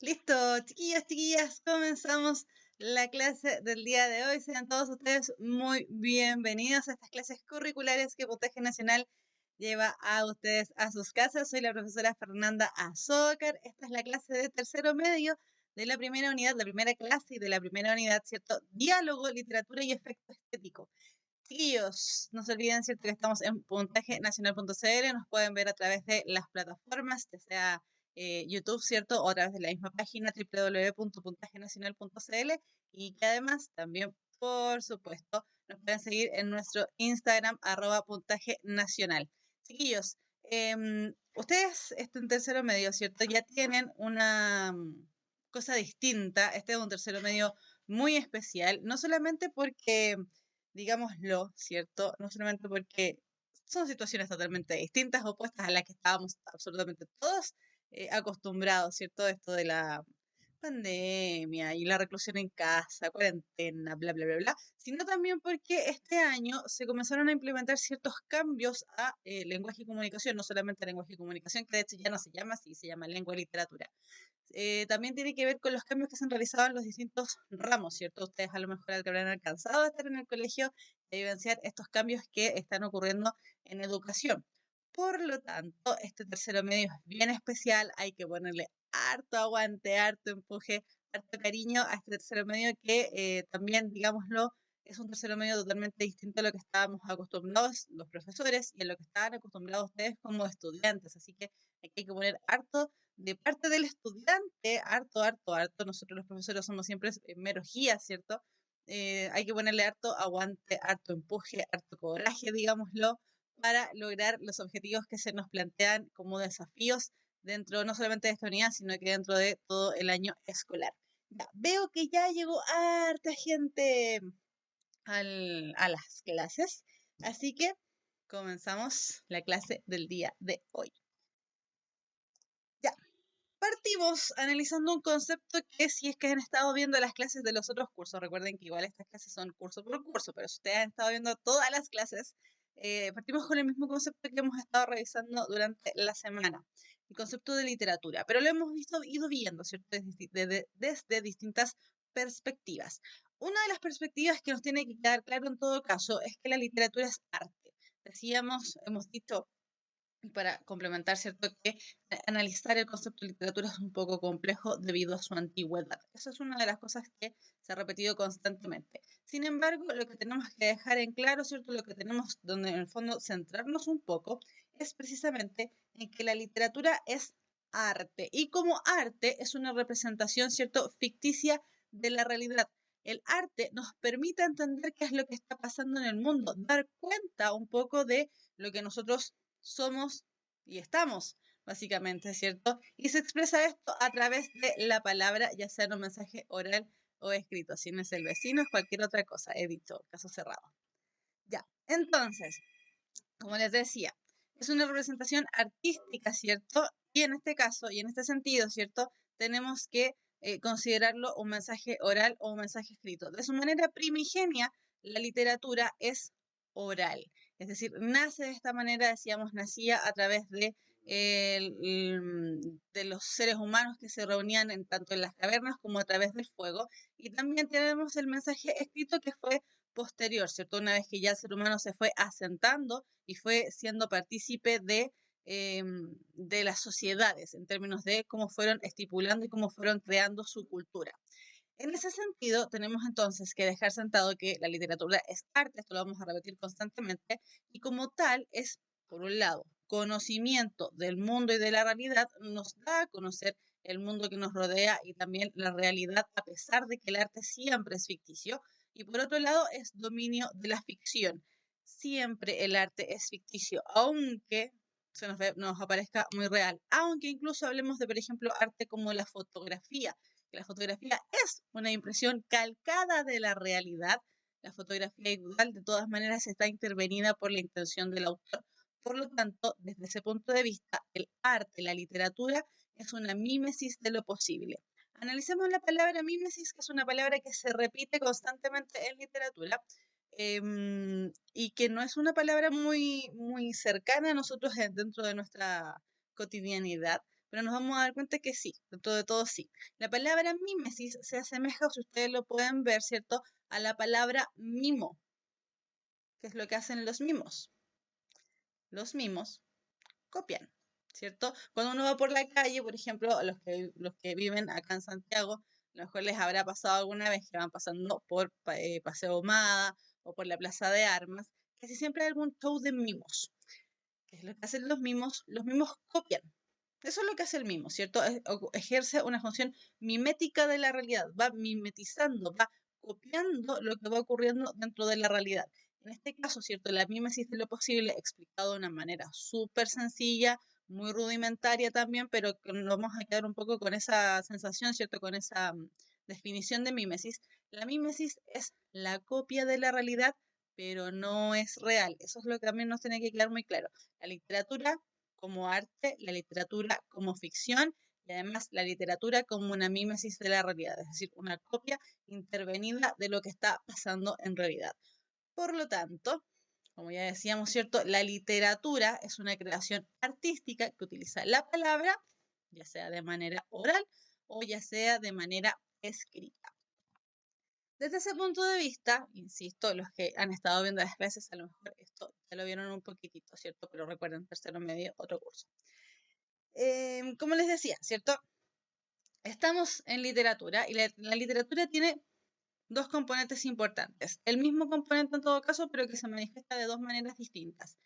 Listo, chiquillas, chiquillas, comenzamos la clase del día de hoy. Sean todos ustedes muy bienvenidos a estas clases curriculares que Puntaje Nacional lleva a ustedes a sus casas. Soy la profesora Fernanda Azócar. Esta es la clase de tercero medio de la primera unidad, la primera clase y de la primera unidad, ¿cierto? Diálogo, literatura y efecto estético. Chiquillos, no se olviden, ¿cierto?, que estamos en puntajenacional.cl, nos pueden ver a través de las plataformas, ya sea YouTube, ¿cierto?, o a través de la misma página www.puntajenacional.cl y que además también, por supuesto, nos pueden seguir en nuestro Instagram, @puntajenacional. Chiquillos, ustedes en tercero medio, ¿cierto?, ya tienen una cosa distinta. Este es un tercero medio muy especial, no solamente porque digámoslo, ¿cierto? No solamente porque son situaciones totalmente distintas, opuestas a las que estábamos absolutamente todos acostumbrados, ¿cierto? Esto de la pandemia y la reclusión en casa, cuarentena, bla, bla, bla, bla, sino también porque este año se comenzaron a implementar ciertos cambios a lenguaje y comunicación, no solamente lenguaje y comunicación, que de hecho ya no se llama así, se llama lengua y literatura. También tiene que ver con los cambios que se han realizado en los distintos ramos, ¿cierto? Ustedes a lo mejor habrán alcanzado a estar en el colegio y vivenciar estos cambios que están ocurriendo en educación. Por lo tanto, este tercero medio es bien especial, hay que ponerle harto aguante, harto empuje, harto cariño a este tercero medio que también, digámoslo, es un tercero medio totalmente distinto a lo que estábamos acostumbrados los profesores y a lo que estaban acostumbrados ustedes como estudiantes. Así que aquí hay que poner harto de parte del estudiante, harto, harto, harto. Nosotros los profesores somos siempre meros guías, ¿cierto? Hay que ponerle harto aguante, harto empuje, harto coraje, digámoslo, para lograr los objetivos que se nos plantean como desafíos dentro no solamente de esta unidad, sino que dentro de todo el año escolar. Ya, veo que ya llegó harta gente a las clases, así que comenzamos la clase del día de hoy. Ya, partimos analizando un concepto que si es que han estado viendo las clases de los otros cursos, recuerden que igual estas clases son curso por curso, pero si ustedes han estado viendo todas las clases, partimos con el mismo concepto que hemos estado revisando durante la semana, el concepto de literatura, pero lo hemos ido viendo, ¿cierto?, desde distintas perspectivas. Una de las perspectivas que nos tiene que quedar claro en todo caso es que la literatura es arte. Decíamos, hemos dicho, y para complementar, ¿cierto?, que analizar el concepto de literatura es un poco complejo debido a su antigüedad. Esa es una de las cosas que se ha repetido constantemente. Sin embargo, lo que tenemos que dejar en claro, ¿cierto?, lo que tenemos donde en el fondo centrarnos un poco, es precisamente en que la literatura es arte. Y como arte es una representación, ¿cierto?, ficticia de la realidad. El arte nos permite entender qué es lo que está pasando en el mundo, dar cuenta un poco de lo que nosotros somos y estamos, básicamente, ¿cierto? Y se expresa esto a través de la palabra, ya sea en un mensaje oral o escrito. Si no es el vecino, es cualquier otra cosa, he dicho, caso cerrado. Ya, entonces, como les decía, es una representación artística, ¿cierto? Y en este caso, y en este sentido, ¿cierto?, tenemos que considerarlo un mensaje oral o un mensaje escrito. De su manera primigenia, la literatura es oral. Es decir, nace de esta manera, decíamos, nacía a través de los seres humanos que se reunían tanto en las cavernas como a través del fuego. Y también tenemos el mensaje escrito que fue posterior, ¿cierto? Una vez que ya el ser humano se fue asentando y fue siendo partícipe de las sociedades en términos de cómo fueron estipulando y cómo fueron creando su cultura. En ese sentido, tenemos entonces que dejar sentado que la literatura es arte, esto lo vamos a repetir constantemente, y como tal es, por un lado, conocimiento del mundo y de la realidad, nos da a conocer el mundo que nos rodea y también la realidad, a pesar de que el arte siempre es ficticio, y por otro lado es dominio de la ficción. Siempre el arte es ficticio, aunque nos aparezca muy real, aunque incluso hablemos de, por ejemplo, arte como la fotografía, que la fotografía es una impresión calcada de la realidad. La fotografía igual, de todas maneras, está intervenida por la intención del autor. Por lo tanto, desde ese punto de vista, el arte, la literatura, es una mímesis de lo posible. Analicemos la palabra mímesis, que es una palabra que se repite constantemente en literatura y que no es una palabra muy, muy cercana a nosotros dentro de nuestra cotidianidad, pero nos vamos a dar cuenta que sí, dentro de todo sí. La palabra mímesis se asemeja, si ustedes lo pueden ver, ¿cierto?, a la palabra mimo. ¿Qué es lo que hacen los mimos? Los mimos copian, ¿cierto? Cuando uno va por la calle, por ejemplo, los que viven acá en Santiago, a lo mejor les habrá pasado alguna vez que van pasando por Paseo Humada o por la Plaza de Armas, casi siempre hay algún show de mimos. ¿Qué es lo que hacen los mimos? Los mimos copian. Eso es lo que hace el mimo, ¿cierto? Ejerce una función mimética de la realidad, va mimetizando, va copiando lo que va ocurriendo dentro de la realidad. En este caso, ¿cierto? La mímesis de lo posible, explicado de una manera súper sencilla, muy rudimentaria también, pero nos vamos a quedar un poco con esa sensación, ¿cierto? Con esa definición de mímesis. La mímesis es la copia de la realidad, pero no es real. Eso es lo que también nos tiene que quedar muy claro. La literatura como arte, la literatura como ficción y además la literatura como una mímesis de la realidad, es decir, una copia intervenida de lo que está pasando en realidad. Por lo tanto, como ya decíamos, ¿cierto? La literatura es una creación artística que utiliza la palabra, ya sea de manera oral o ya sea de manera escrita. Desde ese punto de vista, insisto, los que han estado viendo las clases, a lo mejor esto ya lo vieron un poquitito, ¿cierto? Pero recuerden, tercero medio, otro curso. Como les decía, ¿cierto? Estamos en literatura y la literatura tiene dos componentes importantes. El mismo componente en todo caso, pero que se manifiesta de dos maneras distintas.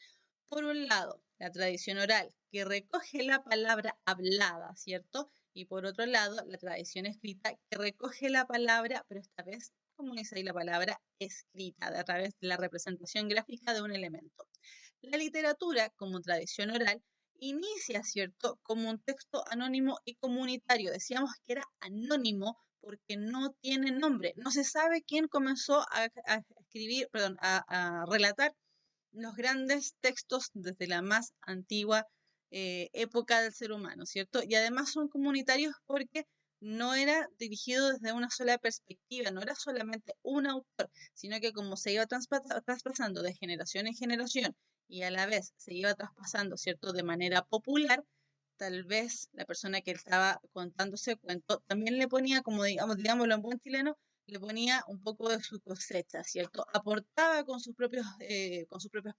Por un lado, la tradición oral, que recoge la palabra hablada, ¿cierto? Y por otro lado, la tradición escrita, que recoge la palabra, pero esta vez, como dice ahí la palabra, escrita, a través de la representación gráfica de un elemento. La literatura, como tradición oral, inicia, ¿cierto?, como un texto anónimo y comunitario. Decíamos que era anónimo porque no tiene nombre. No se sabe quién comenzó a escribir, perdón, a relatar los grandes textos desde la más antigua época del ser humano, ¿cierto? Y además son comunitarios porque no era dirigido desde una sola perspectiva, no era solamente un autor, sino que como se iba traspasando de generación en generación y a la vez se iba traspasando, ¿cierto?, de manera popular, tal vez la persona que estaba contando ese cuento también le ponía, como digámoslo en buen chileno, le ponía un poco de su cosecha, ¿cierto? Aportaba con sus propias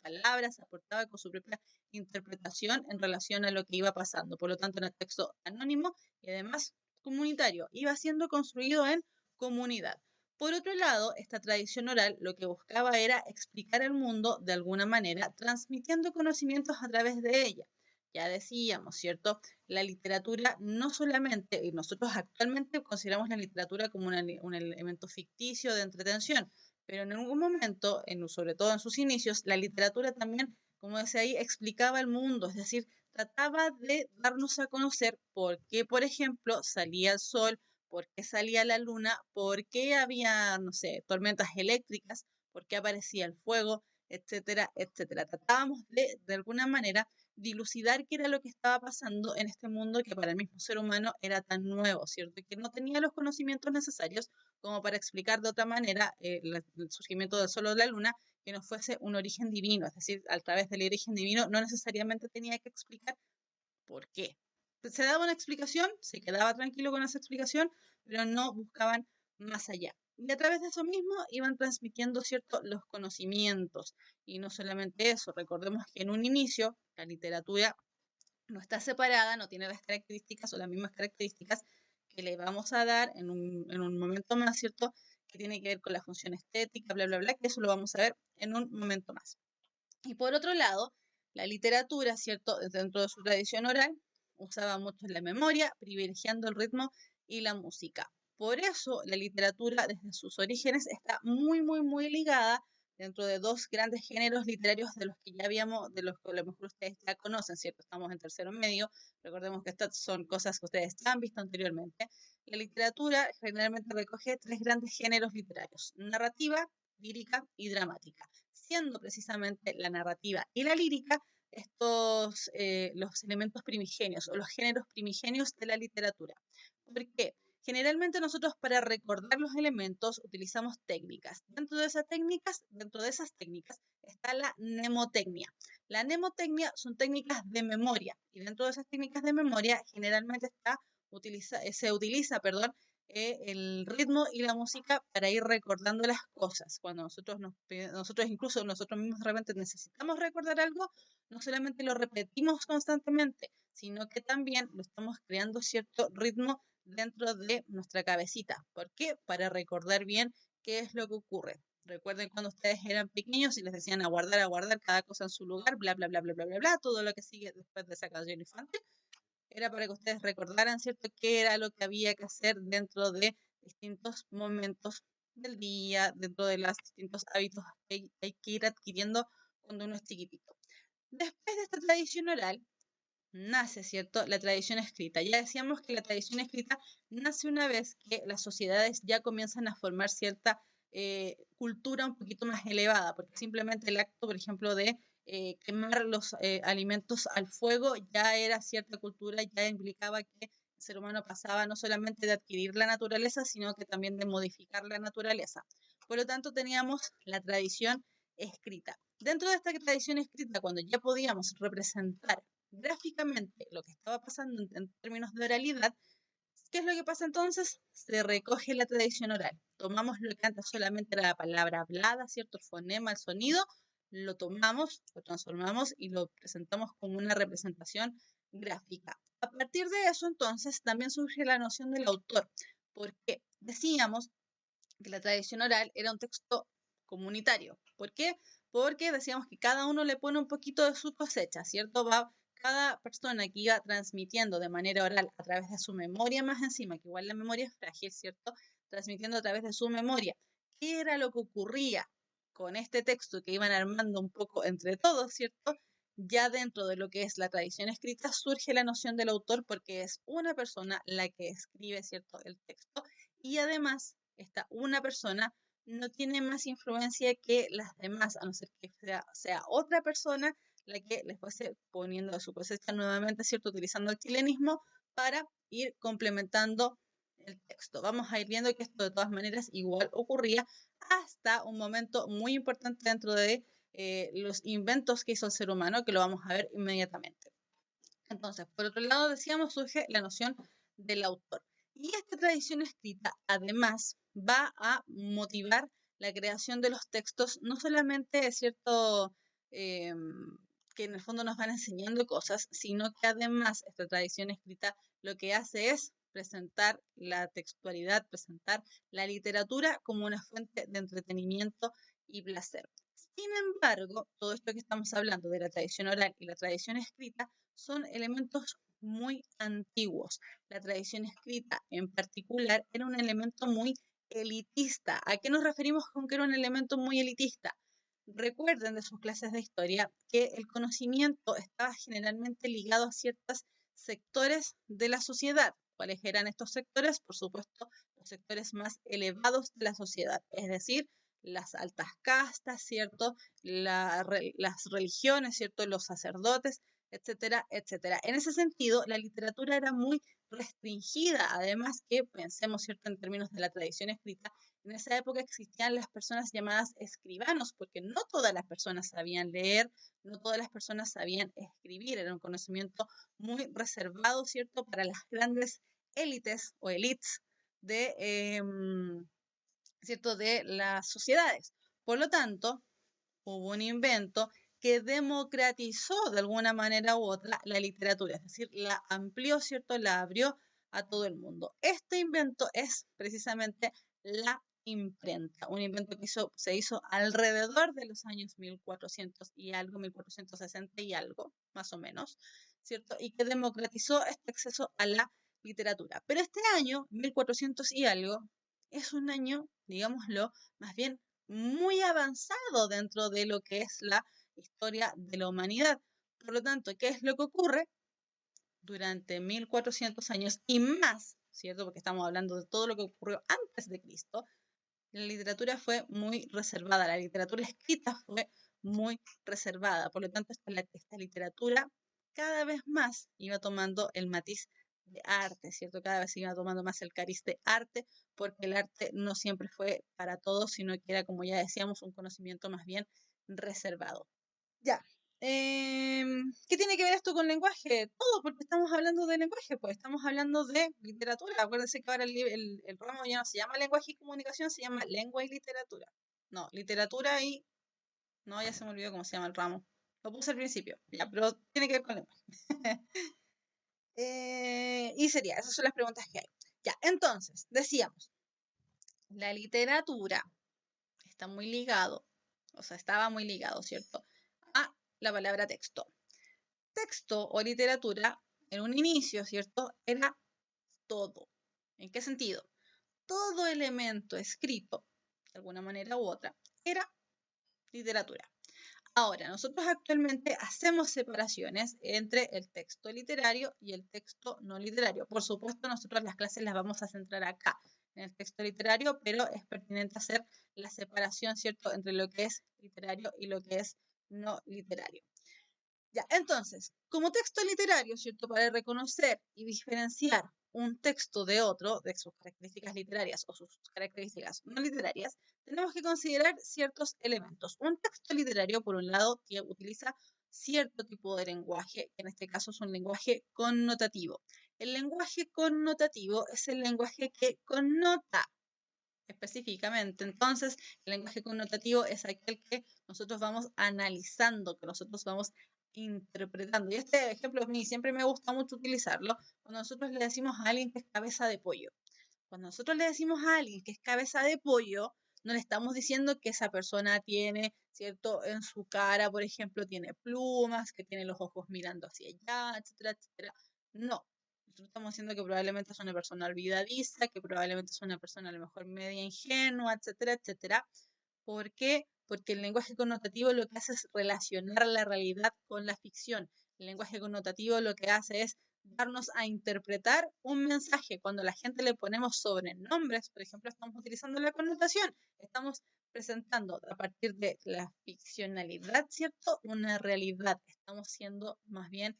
palabras, aportaba con su propia interpretación en relación a lo que iba pasando. Por lo tanto, era texto anónimo y además comunitario. Iba siendo construido en comunidad. Por otro lado, esta tradición oral lo que buscaba era explicar el mundo de alguna manera, transmitiendo conocimientos a través de ella. Ya decíamos, ¿cierto? La literatura no solamente, y nosotros actualmente consideramos la literatura como un elemento ficticio de entretención, pero en algún momento, sobre todo en sus inicios, la literatura también, como decía ahí, explicaba el mundo, es decir, trataba de darnos a conocer por qué, por ejemplo, salía el sol, por qué salía la luna, por qué había, no sé, tormentas eléctricas, por qué aparecía el fuego, etcétera, etcétera. Tratábamos de alguna manera, dilucidar qué era lo que estaba pasando en este mundo que para el mismo ser humano era tan nuevo, ¿cierto? Y que no tenía los conocimientos necesarios como para explicar de otra manera el surgimiento del sol o de la luna, que no fuese un origen divino, es decir, a través del origen divino no necesariamente tenía que explicar por qué. Se daba una explicación, se quedaba tranquilo con esa explicación, pero no buscaban más allá. Y a través de eso mismo iban transmitiendo, ¿cierto?, los conocimientos. Y no solamente eso, recordemos que en un inicio la literatura no está separada, no tiene las características o las mismas características que le vamos a dar en un momento más, ¿cierto?, que tiene que ver con la función estética, bla, bla, bla, que eso lo vamos a ver en un momento más. Y por otro lado, la literatura, ¿cierto?, dentro de su tradición oral, usaba mucho la memoria, privilegiando el ritmo y la música. Por eso la literatura desde sus orígenes está muy, muy, muy ligada dentro de dos grandes géneros literarios de los que ya habíamos, de los que a lo mejor ustedes ya conocen, ¿cierto? Estamos en tercero medio, recordemos que estas son cosas que ustedes ya han visto anteriormente. La literatura generalmente recoge tres grandes géneros literarios: narrativa, lírica y dramática, siendo precisamente la narrativa y la lírica estos los elementos primigenios o los géneros primigenios de la literatura. ¿Por qué? Generalmente nosotros para recordar los elementos utilizamos técnicas. Dentro de esas técnicas está la mnemotecnia. La mnemotecnia son técnicas de memoria y dentro de esas técnicas de memoria generalmente se utiliza, el ritmo y la música para ir recordando las cosas. Cuando nosotros incluso nosotros mismos de repente necesitamos recordar algo, no solamente lo repetimos constantemente, sino que también lo estamos creando cierto ritmo dentro de nuestra cabecita. ¿Por qué? Para recordar bien qué es lo que ocurre. Recuerden cuando ustedes eran pequeños y les decían a guardar cada cosa en su lugar, bla, bla, bla, bla, bla, bla, bla, todo lo que sigue después de esa canción infantil, era para que ustedes recordaran, ¿cierto?, qué era lo que había que hacer dentro de distintos momentos del día, dentro de los distintos hábitos que hay que ir adquiriendo cuando uno es chiquitito. Después de esta tradición oral, nace, ¿cierto?, la tradición escrita. Ya decíamos que la tradición escrita nace una vez que las sociedades ya comienzan a formar cierta cultura un poquito más elevada, porque simplemente el acto, por ejemplo, de quemar los alimentos al fuego ya era cierta cultura, ya implicaba que el ser humano pasaba no solamente de adquirir la naturaleza, sino que también de modificar la naturaleza. Por lo tanto, teníamos la tradición escrita. Dentro de esta tradición escrita, cuando ya podíamos representar gráficamente lo que estaba pasando en términos de oralidad, ¿qué es lo que pasa entonces? Se recoge la tradición oral. Tomamos lo que antes solamente era la palabra hablada, ¿cierto? El fonema, el sonido, lo tomamos, lo transformamos y lo presentamos como una representación gráfica. A partir de eso, entonces, también surge la noción del autor, porque decíamos que la tradición oral era un texto comunitario. ¿Por qué? Porque decíamos que cada uno le pone un poquito de su cosecha, ¿cierto? Cada persona que iba transmitiendo de manera oral a través de su memoria más encima, que igual la memoria es frágil, ¿cierto? Transmitiendo a través de su memoria. ¿Qué era lo que ocurría con este texto que iban armando un poco entre todos, ¿cierto? Ya dentro de lo que es la tradición escrita surge la noción del autor porque es una persona la que escribe, ¿cierto?, el texto y además esta una persona no tiene más influencia que las demás, a no ser que sea otra persona la que les fuese poniendo a su cosecha nuevamente, ¿cierto?, utilizando el chilenismo para ir complementando el texto. Vamos a ir viendo que esto de todas maneras igual ocurría hasta un momento muy importante dentro de los inventos que hizo el ser humano, que lo vamos a ver inmediatamente. Entonces, por otro lado, decíamos, surge la noción del autor. Y esta tradición escrita, además, va a motivar la creación de los textos, no solamente es cierto que en el fondo nos van enseñando cosas, sino que además esta tradición escrita lo que hace es presentar la textualidad, presentar la literatura como una fuente de entretenimiento y placer. Sin embargo, todo esto que estamos hablando de la tradición oral y la tradición escrita son elementos muy antiguos. La tradición escrita en particular era un elemento muy elitista. ¿A qué nos referimos con que era un elemento muy elitista? Recuerden de sus clases de historia que el conocimiento estaba generalmente ligado a ciertos sectores de la sociedad. ¿Cuáles eran estos sectores? Por supuesto, los sectores más elevados de la sociedad, es decir, las altas castas, ¿cierto? Las religiones, ¿cierto? Los sacerdotes, etcétera, etcétera. En ese sentido, la literatura era muy restringida, además que pensemos, ¿cierto?, en términos de la tradición escrita, en esa época existían las personas llamadas escribanos, porque no todas las personas sabían leer, no todas las personas sabían escribir, era un conocimiento muy reservado, ¿cierto?, para las grandes élites o elites de, ¿cierto?, de las sociedades. Por lo tanto, hubo un invento que democratizó de alguna manera u otra la literatura, es decir, la amplió, ¿cierto?, la abrió a todo el mundo. Este invento es precisamente la imprenta, un invento que se hizo alrededor de los años 1400 y algo, 1460 y algo, más o menos, ¿cierto? Y que democratizó este acceso a la literatura. Pero este año, 1400 y algo, es un año, digámoslo, más bien muy avanzado dentro de lo que es la historia de la humanidad. Por lo tanto, ¿qué es lo que ocurre? Durante 1400 años y más, ¿cierto? Porque estamos hablando de todo lo que ocurrió antes de Cristo, la literatura fue muy reservada, la literatura escrita fue muy reservada. Por lo tanto, esta literatura cada vez más iba tomando el matiz de arte, ¿cierto? Cada vez iba tomando más el cariz de arte, porque el arte no siempre fue para todos, sino que era, como ya decíamos, un conocimiento más bien reservado. Ya, ¿Qué tiene que ver esto con lenguaje? Todo, porque estamos hablando de lenguaje, pues estamos hablando de literatura. Acuérdense que ahora el ramo ya no se llama lenguaje y comunicación, se llama lengua y literatura. No, literatura y... No, ya se me olvidó cómo se llama el ramo. Lo puse al principio, ya, pero tiene que ver con lenguaje. Y sería, esas son las preguntas que hay. Ya, entonces, decíamos, la literatura está muy ligado, o sea, estaba muy ligado, ¿cierto? A la palabra texto. Texto o literatura, en un inicio, ¿cierto? Era todo. ¿En qué sentido? Todo elemento escrito, de alguna manera u otra, era literatura. Ahora, nosotros actualmente hacemos separaciones entre el texto literario y el texto no literario. Por supuesto, nosotros las clases las vamos a centrar acá, en el texto literario, pero es pertinente hacer la separación, ¿cierto?, entre lo que es literario y lo que es no literario. Ya, entonces, como texto literario, ¿cierto?, para reconocer y diferenciar un texto de otro, de sus características literarias o sus características no literarias, tenemos que considerar ciertos elementos. Un texto literario, por un lado, utiliza cierto tipo de lenguaje, que en este caso es un lenguaje connotativo. El lenguaje connotativo es el lenguaje que connota específicamente. Entonces, el lenguaje connotativo es aquel que nosotros vamos analizando, que nosotros vamos interpretando. Y este ejemplo a mí siempre me gusta mucho utilizarlo cuando nosotros le decimos a alguien que es cabeza de pollo. Cuando nosotros le decimos a alguien que es cabeza de pollo, no le estamos diciendo que esa persona tiene, ¿cierto? En su cara, por ejemplo, tiene plumas, que tiene los ojos mirando hacia allá, etcétera, etcétera. No. Nosotros estamos diciendo que probablemente es una persona olvidadiza, que probablemente es una persona a lo mejor media ingenua, etcétera, etcétera. ¿Por qué? Porque el lenguaje connotativo lo que hace es relacionar la realidad con la ficción. El lenguaje connotativo lo que hace es darnos a interpretar un mensaje. Cuando a la gente le ponemos sobrenombres, por ejemplo, estamos utilizando la connotación, estamos presentando a partir de la ficcionalidad, ¿cierto? Una realidad. Estamos siendo más bien,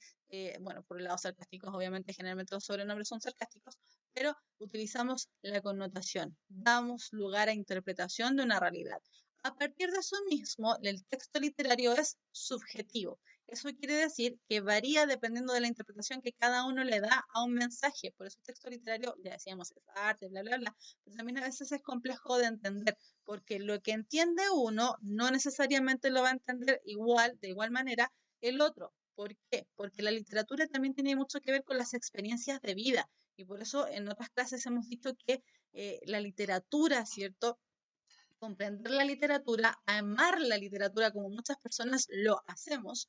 bueno, por el lado sarcásticos, obviamente generalmente los sobrenombres son sarcásticos, pero utilizamos la connotación, damos lugar a interpretación de una realidad. A partir de eso mismo, el texto literario es subjetivo. Eso quiere decir que varía dependiendo de la interpretación que cada uno le da a un mensaje. Por eso el texto literario, ya decíamos, es arte, bla, bla, bla, pero también a veces es complejo de entender, porque lo que entiende uno no necesariamente lo va a entender igual, de igual manera, el otro. ¿Por qué? Porque la literatura también tiene mucho que ver con las experiencias de vida. Y por eso en otras clases hemos dicho que la literatura, ¿cierto? Comprender la literatura, amar la literatura como muchas personas lo hacemos,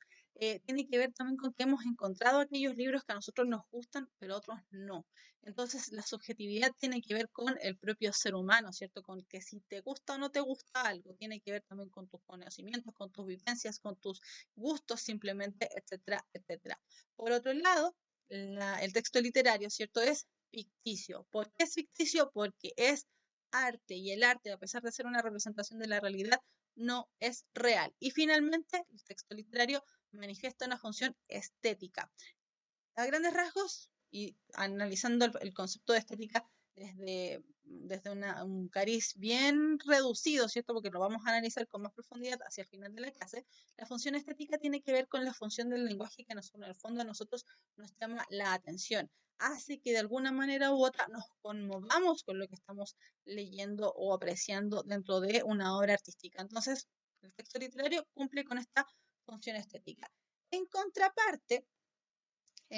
tiene que ver también con que hemos encontrado aquellos libros que a nosotros nos gustan, pero a otros no. Entonces, la subjetividad tiene que ver con el propio ser humano, ¿cierto? Con que si te gusta o no te gusta algo, tiene que ver también con tus conocimientos, con tus vivencias, con tus gustos simplemente, etcétera, etcétera. Por otro lado, el texto literario, ¿cierto? Es ficticio. ¿Por qué es ficticio? Porque es arte y el arte, a pesar de ser una representación de la realidad, no es real. Y finalmente, el texto literario manifiesta una función estética. A grandes rasgos, y analizando el concepto de estética desde un cariz bien reducido, ¿cierto? Porque lo vamos a analizar con más profundidad hacia el final de la clase, la función estética tiene que ver con la función del lenguaje que en el fondo a nosotros nos llama la atención. Hace que de alguna manera u otra nos conmovamos con lo que estamos leyendo o apreciando dentro de una obra artística. Entonces, el texto literario cumple con esta función estética. En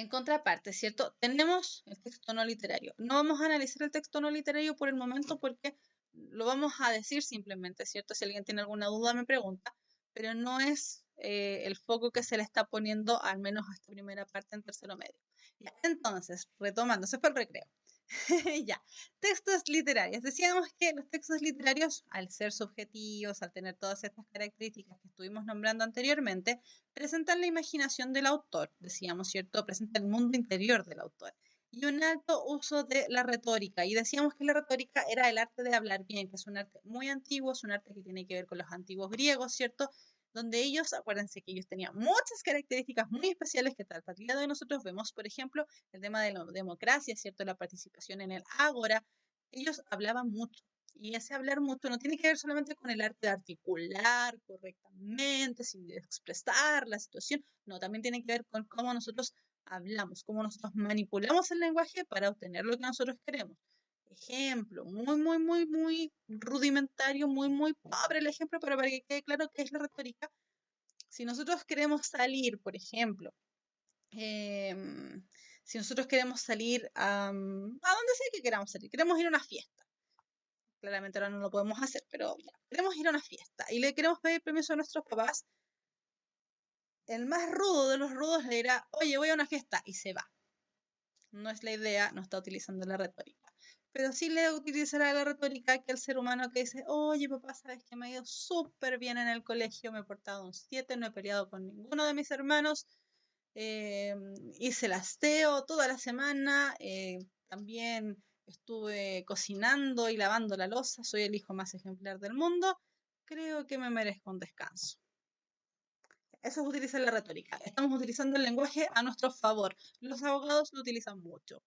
contraparte, ¿cierto? Tenemos el texto no literario. No vamos a analizar el texto no literario por el momento porque lo vamos a decir simplemente, ¿cierto? Si alguien tiene alguna duda me pregunta, pero no es el foco que se le está poniendo al menos a esta primera parte en tercero medio. Ya, entonces, retomando, se fue el recreo. Ya, textos literarios. Decíamos que los textos literarios, al ser subjetivos, al tener todas estas características que estuvimos nombrando anteriormente, presentan la imaginación del autor, decíamos, ¿cierto? Presenta el mundo interior del autor. Y un alto uso de la retórica. Y decíamos que la retórica era el arte de hablar bien, que es un arte muy antiguo, es un arte que tiene que ver con los antiguos griegos, ¿cierto? Donde ellos, acuérdense que ellos tenían muchas características muy especiales que tal día de hoy nosotros vemos, por ejemplo, el tema de la democracia, ¿cierto? La participación en el ágora. Ellos hablaban mucho. Y ese hablar mucho no tiene que ver solamente con el arte de articular correctamente, sin expresar la situación, no, también tiene que ver con cómo nosotros hablamos, cómo nosotros manipulamos el lenguaje para obtener lo que nosotros queremos. Ejemplo, muy rudimentario, muy pobre el ejemplo, pero para que quede claro qué es la retórica. Si nosotros queremos salir, por ejemplo, si nosotros queremos salir a donde sea que queramos salir, queremos ir a una fiesta. Claramente ahora no lo podemos hacer, pero ya, queremos ir a una fiesta y le queremos pedir permiso a nuestros papás. El más rudo de los rudos le dirá, oye, voy a una fiesta, y se va. No es la idea, no está utilizando la retórica. Pero sí le utilizará la retórica que el ser humano que dice, oye papá, sabes que me ha ido súper bien en el colegio, me he portado un 7, no he peleado con ninguno de mis hermanos, hice el aseo toda la semana, también estuve cocinando y lavando la loza, soy el hijo más ejemplar del mundo, creo que me merezco un descanso. Eso es utilizar la retórica. Estamos utilizando el lenguaje a nuestro favor. Los abogados lo utilizan mucho.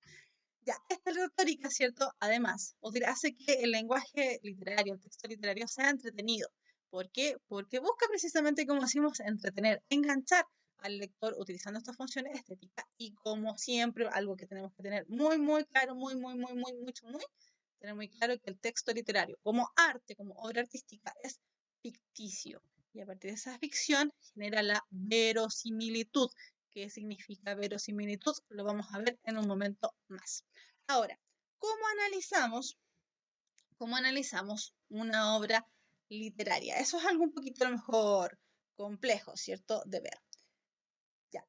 Ya, esta retórica, ¿cierto? Además, hace que el lenguaje literario, el texto literario, sea entretenido. ¿Por qué? Porque busca precisamente, como decimos, entretener, enganchar al lector utilizando estas funciones estéticas y como siempre, algo que tenemos que tener muy claro, tener muy claro que el texto literario como arte, como obra artística, es ficticio. Y a partir de esa ficción genera la verosimilitud. ¿Qué significa verosimilitud? Lo vamos a ver en un momento más. Ahora, ¿cómo analizamos una obra literaria? Eso es algo un poquito a lo mejor complejo, ¿cierto? De ver. Ya.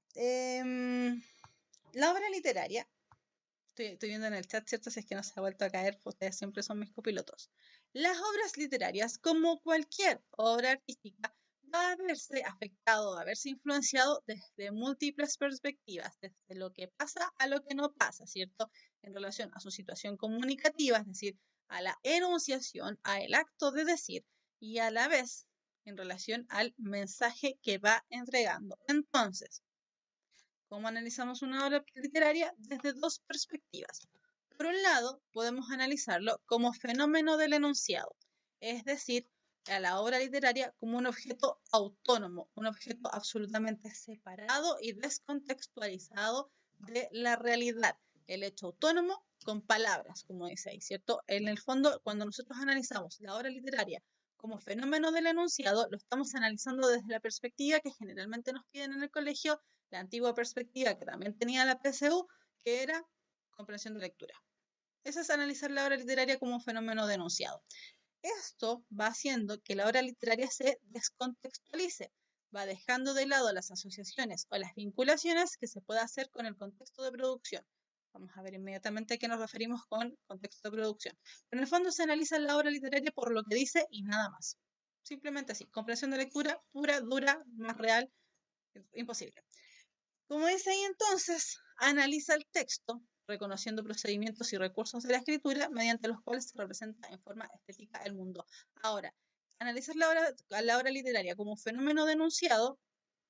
La obra literaria, estoy viendo en el chat, ¿cierto? Si es que no se ha vuelto a caer, pues ustedes siempre son mis copilotos. Las obras literarias, como cualquier obra artística, va a verse afectado, va a verse influenciado desde múltiples perspectivas, desde lo que pasa a lo que no pasa, ¿cierto? En relación a su situación comunicativa, es decir, a la enunciación, al acto de decir y a la vez en relación al mensaje que va entregando. Entonces, ¿cómo analizamos una obra literaria? Desde dos perspectivas. Por un lado, podemos analizarlo como fenómeno del enunciado, es decir, a la obra literaria como un objeto autónomo, un objeto absolutamente separado y descontextualizado de la realidad. El hecho autónomo con palabras, como dice ahí, ¿cierto? En el fondo, cuando nosotros analizamos la obra literaria como fenómeno del enunciado, lo estamos analizando desde la perspectiva que generalmente nos piden en el colegio, la antigua perspectiva que también tenía la PSU, que era comprensión de lectura. Eso es analizar la obra literaria como un fenómeno denunciado. Esto va haciendo que la obra literaria se descontextualice, va dejando de lado las asociaciones o las vinculaciones que se puede hacer con el contexto de producción. Vamos a ver inmediatamente a qué nos referimos con contexto de producción. Pero en el fondo se analiza la obra literaria por lo que dice y nada más. Simplemente así, comprensión de lectura pura, dura, más real, imposible. Como dice ahí entonces, analiza el texto, reconociendo procedimientos y recursos de la escritura mediante los cuales se representa en forma estética el mundo. Ahora, analizar la obra literaria como un fenómeno denunciado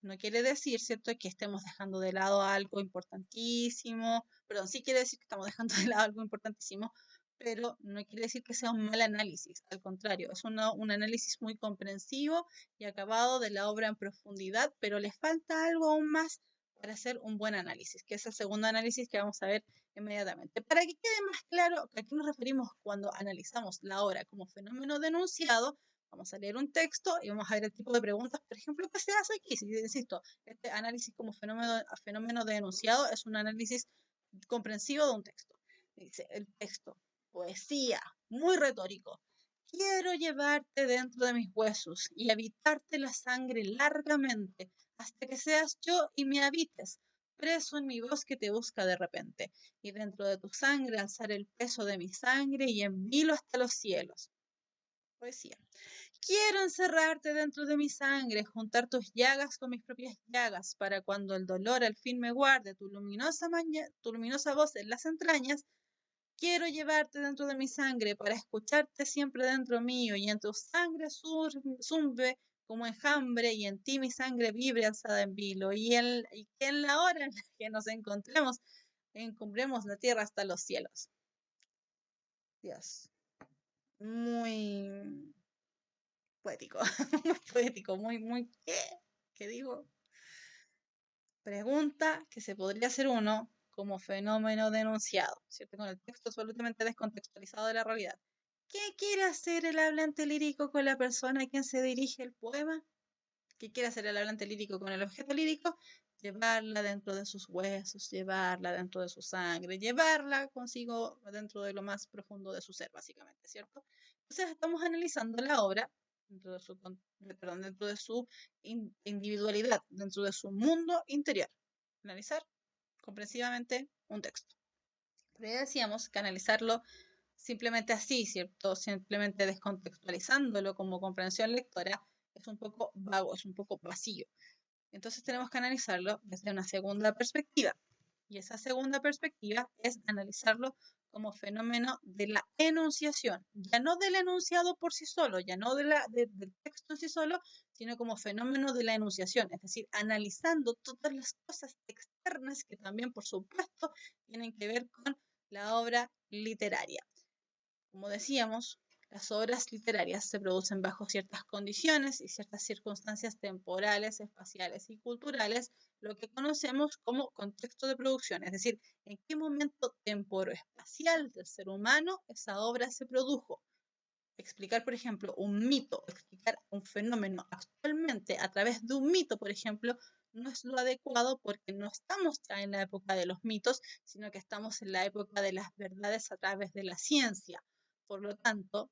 no quiere decir, ¿cierto?, que estemos dejando de lado algo importantísimo, perdón, sí quiere decir que estamos dejando de lado algo importantísimo, pero no quiere decir que sea un mal análisis, al contrario, es un análisis muy comprensivo y acabado de la obra en profundidad, pero le falta algo aún más para hacer un buen análisis, que es el segundo análisis que vamos a ver inmediatamente. Para que quede más claro a qué nos referimos cuando analizamos la obra como fenómeno denunciado, vamos a leer un texto y vamos a ver el tipo de preguntas, por ejemplo, que se hace aquí. Si insisto, este análisis como fenómeno de enunciado es un análisis comprensivo de un texto. Dice el texto, poesía, muy retórico. Quiero llevarte dentro de mis huesos y habitarte la sangre largamente hasta que seas yo y me habites, preso en mi voz que te busca de repente, y dentro de tu sangre alzar el peso de mi sangre y envilo hasta los cielos. Poesía. Quiero encerrarte dentro de mi sangre, juntar tus llagas con mis propias llagas, para cuando el dolor al fin me guarde tu luminosa voz en las entrañas. Quiero llevarte dentro de mi sangre para escucharte siempre dentro mío y en tu sangre zumbe como enjambre y en ti mi sangre vibre alzada en vilo y que en la hora en la que nos encontremos encumbremos la tierra hasta los cielos. Dios. muy poético, muy poético, muy, ¿qué digo? Pregunta que se podría hacer uno como fenómeno denunciado, ¿cierto? Con el texto absolutamente descontextualizado de la realidad. ¿Qué quiere hacer el hablante lírico con la persona a quien se dirige el poema? ¿Qué quiere hacer el hablante lírico con el objeto lírico? Llevarla dentro de sus huesos, llevarla dentro de su sangre, llevarla consigo dentro de lo más profundo de su ser, básicamente, ¿cierto? Entonces estamos analizando la obra dentro de su, perdón, dentro de su individualidad, dentro de su mundo interior. Analizar comprensivamente un texto. Pero ya decíamos que analizarlo simplemente así, ¿cierto? Simplemente descontextualizándolo como comprensión lectora es un poco vago, es un poco vacío. Entonces tenemos que analizarlo desde una segunda perspectiva. Y esa segunda perspectiva es analizarlo como fenómeno de la enunciación, ya no del enunciado por sí solo, ya no del texto en sí solo, sino como fenómeno de la enunciación, es decir, analizando todas las cosas externas que también, por supuesto, tienen que ver con la obra literaria. Como decíamos, las obras literarias se producen bajo ciertas condiciones y ciertas circunstancias temporales, espaciales y culturales, lo que conocemos como contexto de producción, es decir, en qué momento temporoespacial del ser humano esa obra se produjo. Explicar, por ejemplo, un mito, explicar un fenómeno actualmente a través de un mito, por ejemplo, no es lo adecuado porque no estamos ya en la época de los mitos, sino que estamos en la época de las verdades a través de la ciencia. Por lo tanto,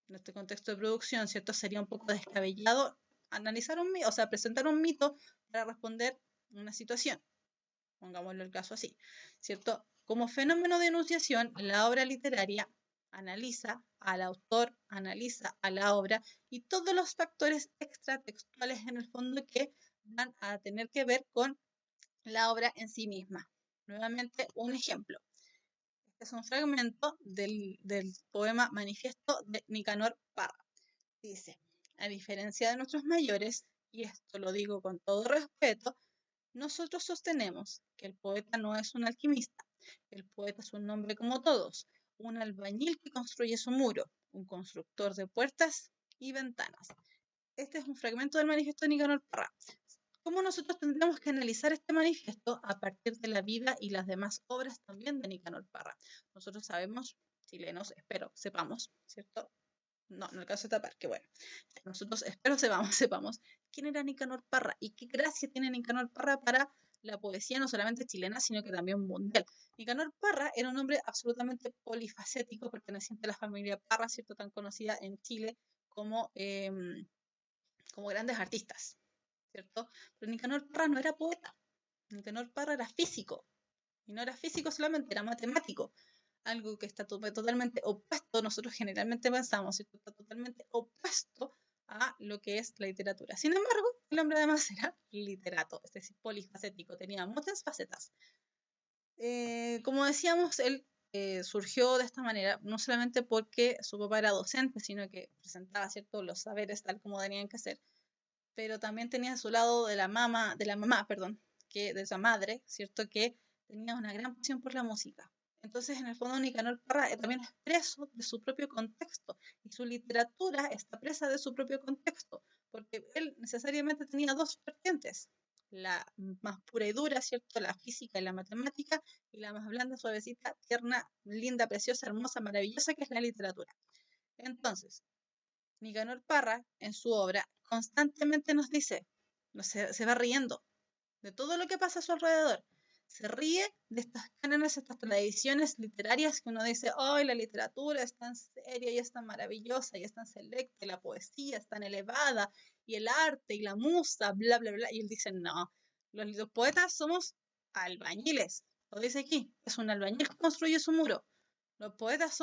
en este contexto de producción, ¿cierto? Sería un poco descabellado analizar un mito, o sea, presentar un mito para responder una situación. Pongámoslo el caso así, ¿cierto? Como fenómeno de enunciación, la obra literaria analiza al autor, analiza a la obra y todos los factores extratextuales en el fondo que van a tener que ver con la obra en sí misma. Nuevamente, un ejemplo. Este es un fragmento del poema Manifiesto de Nicanor Parra. Dice, a diferencia de nuestros mayores, y esto lo digo con todo respeto, nosotros sostenemos que el poeta no es un alquimista, el poeta es un hombre como todos, un albañil que construye su muro, un constructor de puertas y ventanas. Este es un fragmento del manifiesto de Nicanor Parra. ¿Cómo nosotros tendremos que analizar este manifiesto a partir de la vida y las demás obras también de Nicanor Parra? Nosotros sabemos, chilenos, espero, sepamos, ¿cierto? No alcanzo a tapar, que bueno. Nosotros espero sepamos quién era Nicanor Parra y qué gracia tiene Nicanor Parra para la poesía no solamente chilena, sino que también mundial. Nicanor Parra era un hombre absolutamente polifacético, perteneciente a la familia Parra, ¿cierto? Tan conocida en Chile como, como grandes artistas, ¿cierto? Pero Nicanor Parra no era poeta, Nicanor Parra era físico, y no era físico solamente, era matemático, algo que está totalmente opuesto, nosotros generalmente pensamos, ¿cierto? Está totalmente opuesto a lo que es la literatura. Sin embargo, el hombre además era literato, es decir, polifacético, tenía muchas facetas. Como decíamos, él surgió de esta manera, no solamente porque su papá era docente, sino que presentaba, ¿cierto?, los saberes tal como tenían que ser, pero también tenía a su lado de la mamá, perdón, que de esa madre, ¿cierto? Que tenía una gran pasión por la música. Entonces, en el fondo, Nicanor Parra también es preso de su propio contexto y su literatura está presa de su propio contexto, porque él necesariamente tenía dos vertientes, la más pura y dura, ¿cierto? La física y la matemática, y la más blanda, suavecita, tierna, linda, preciosa, hermosa, maravillosa, que es la literatura. Entonces, Nicanor Parra, en su obra, constantemente nos dice, se va riendo de todo lo que pasa a su alrededor. Se ríe de estas cánones, estas tradiciones literarias que uno dice, ¡ay, la literatura es tan seria y es tan maravillosa y es tan selecta, y la poesía es tan elevada, y el arte y la musa, bla, bla, bla! Y él dice, no, los poetas somos albañiles. Lo dice aquí, es un albañil que construye su muro. Los poetas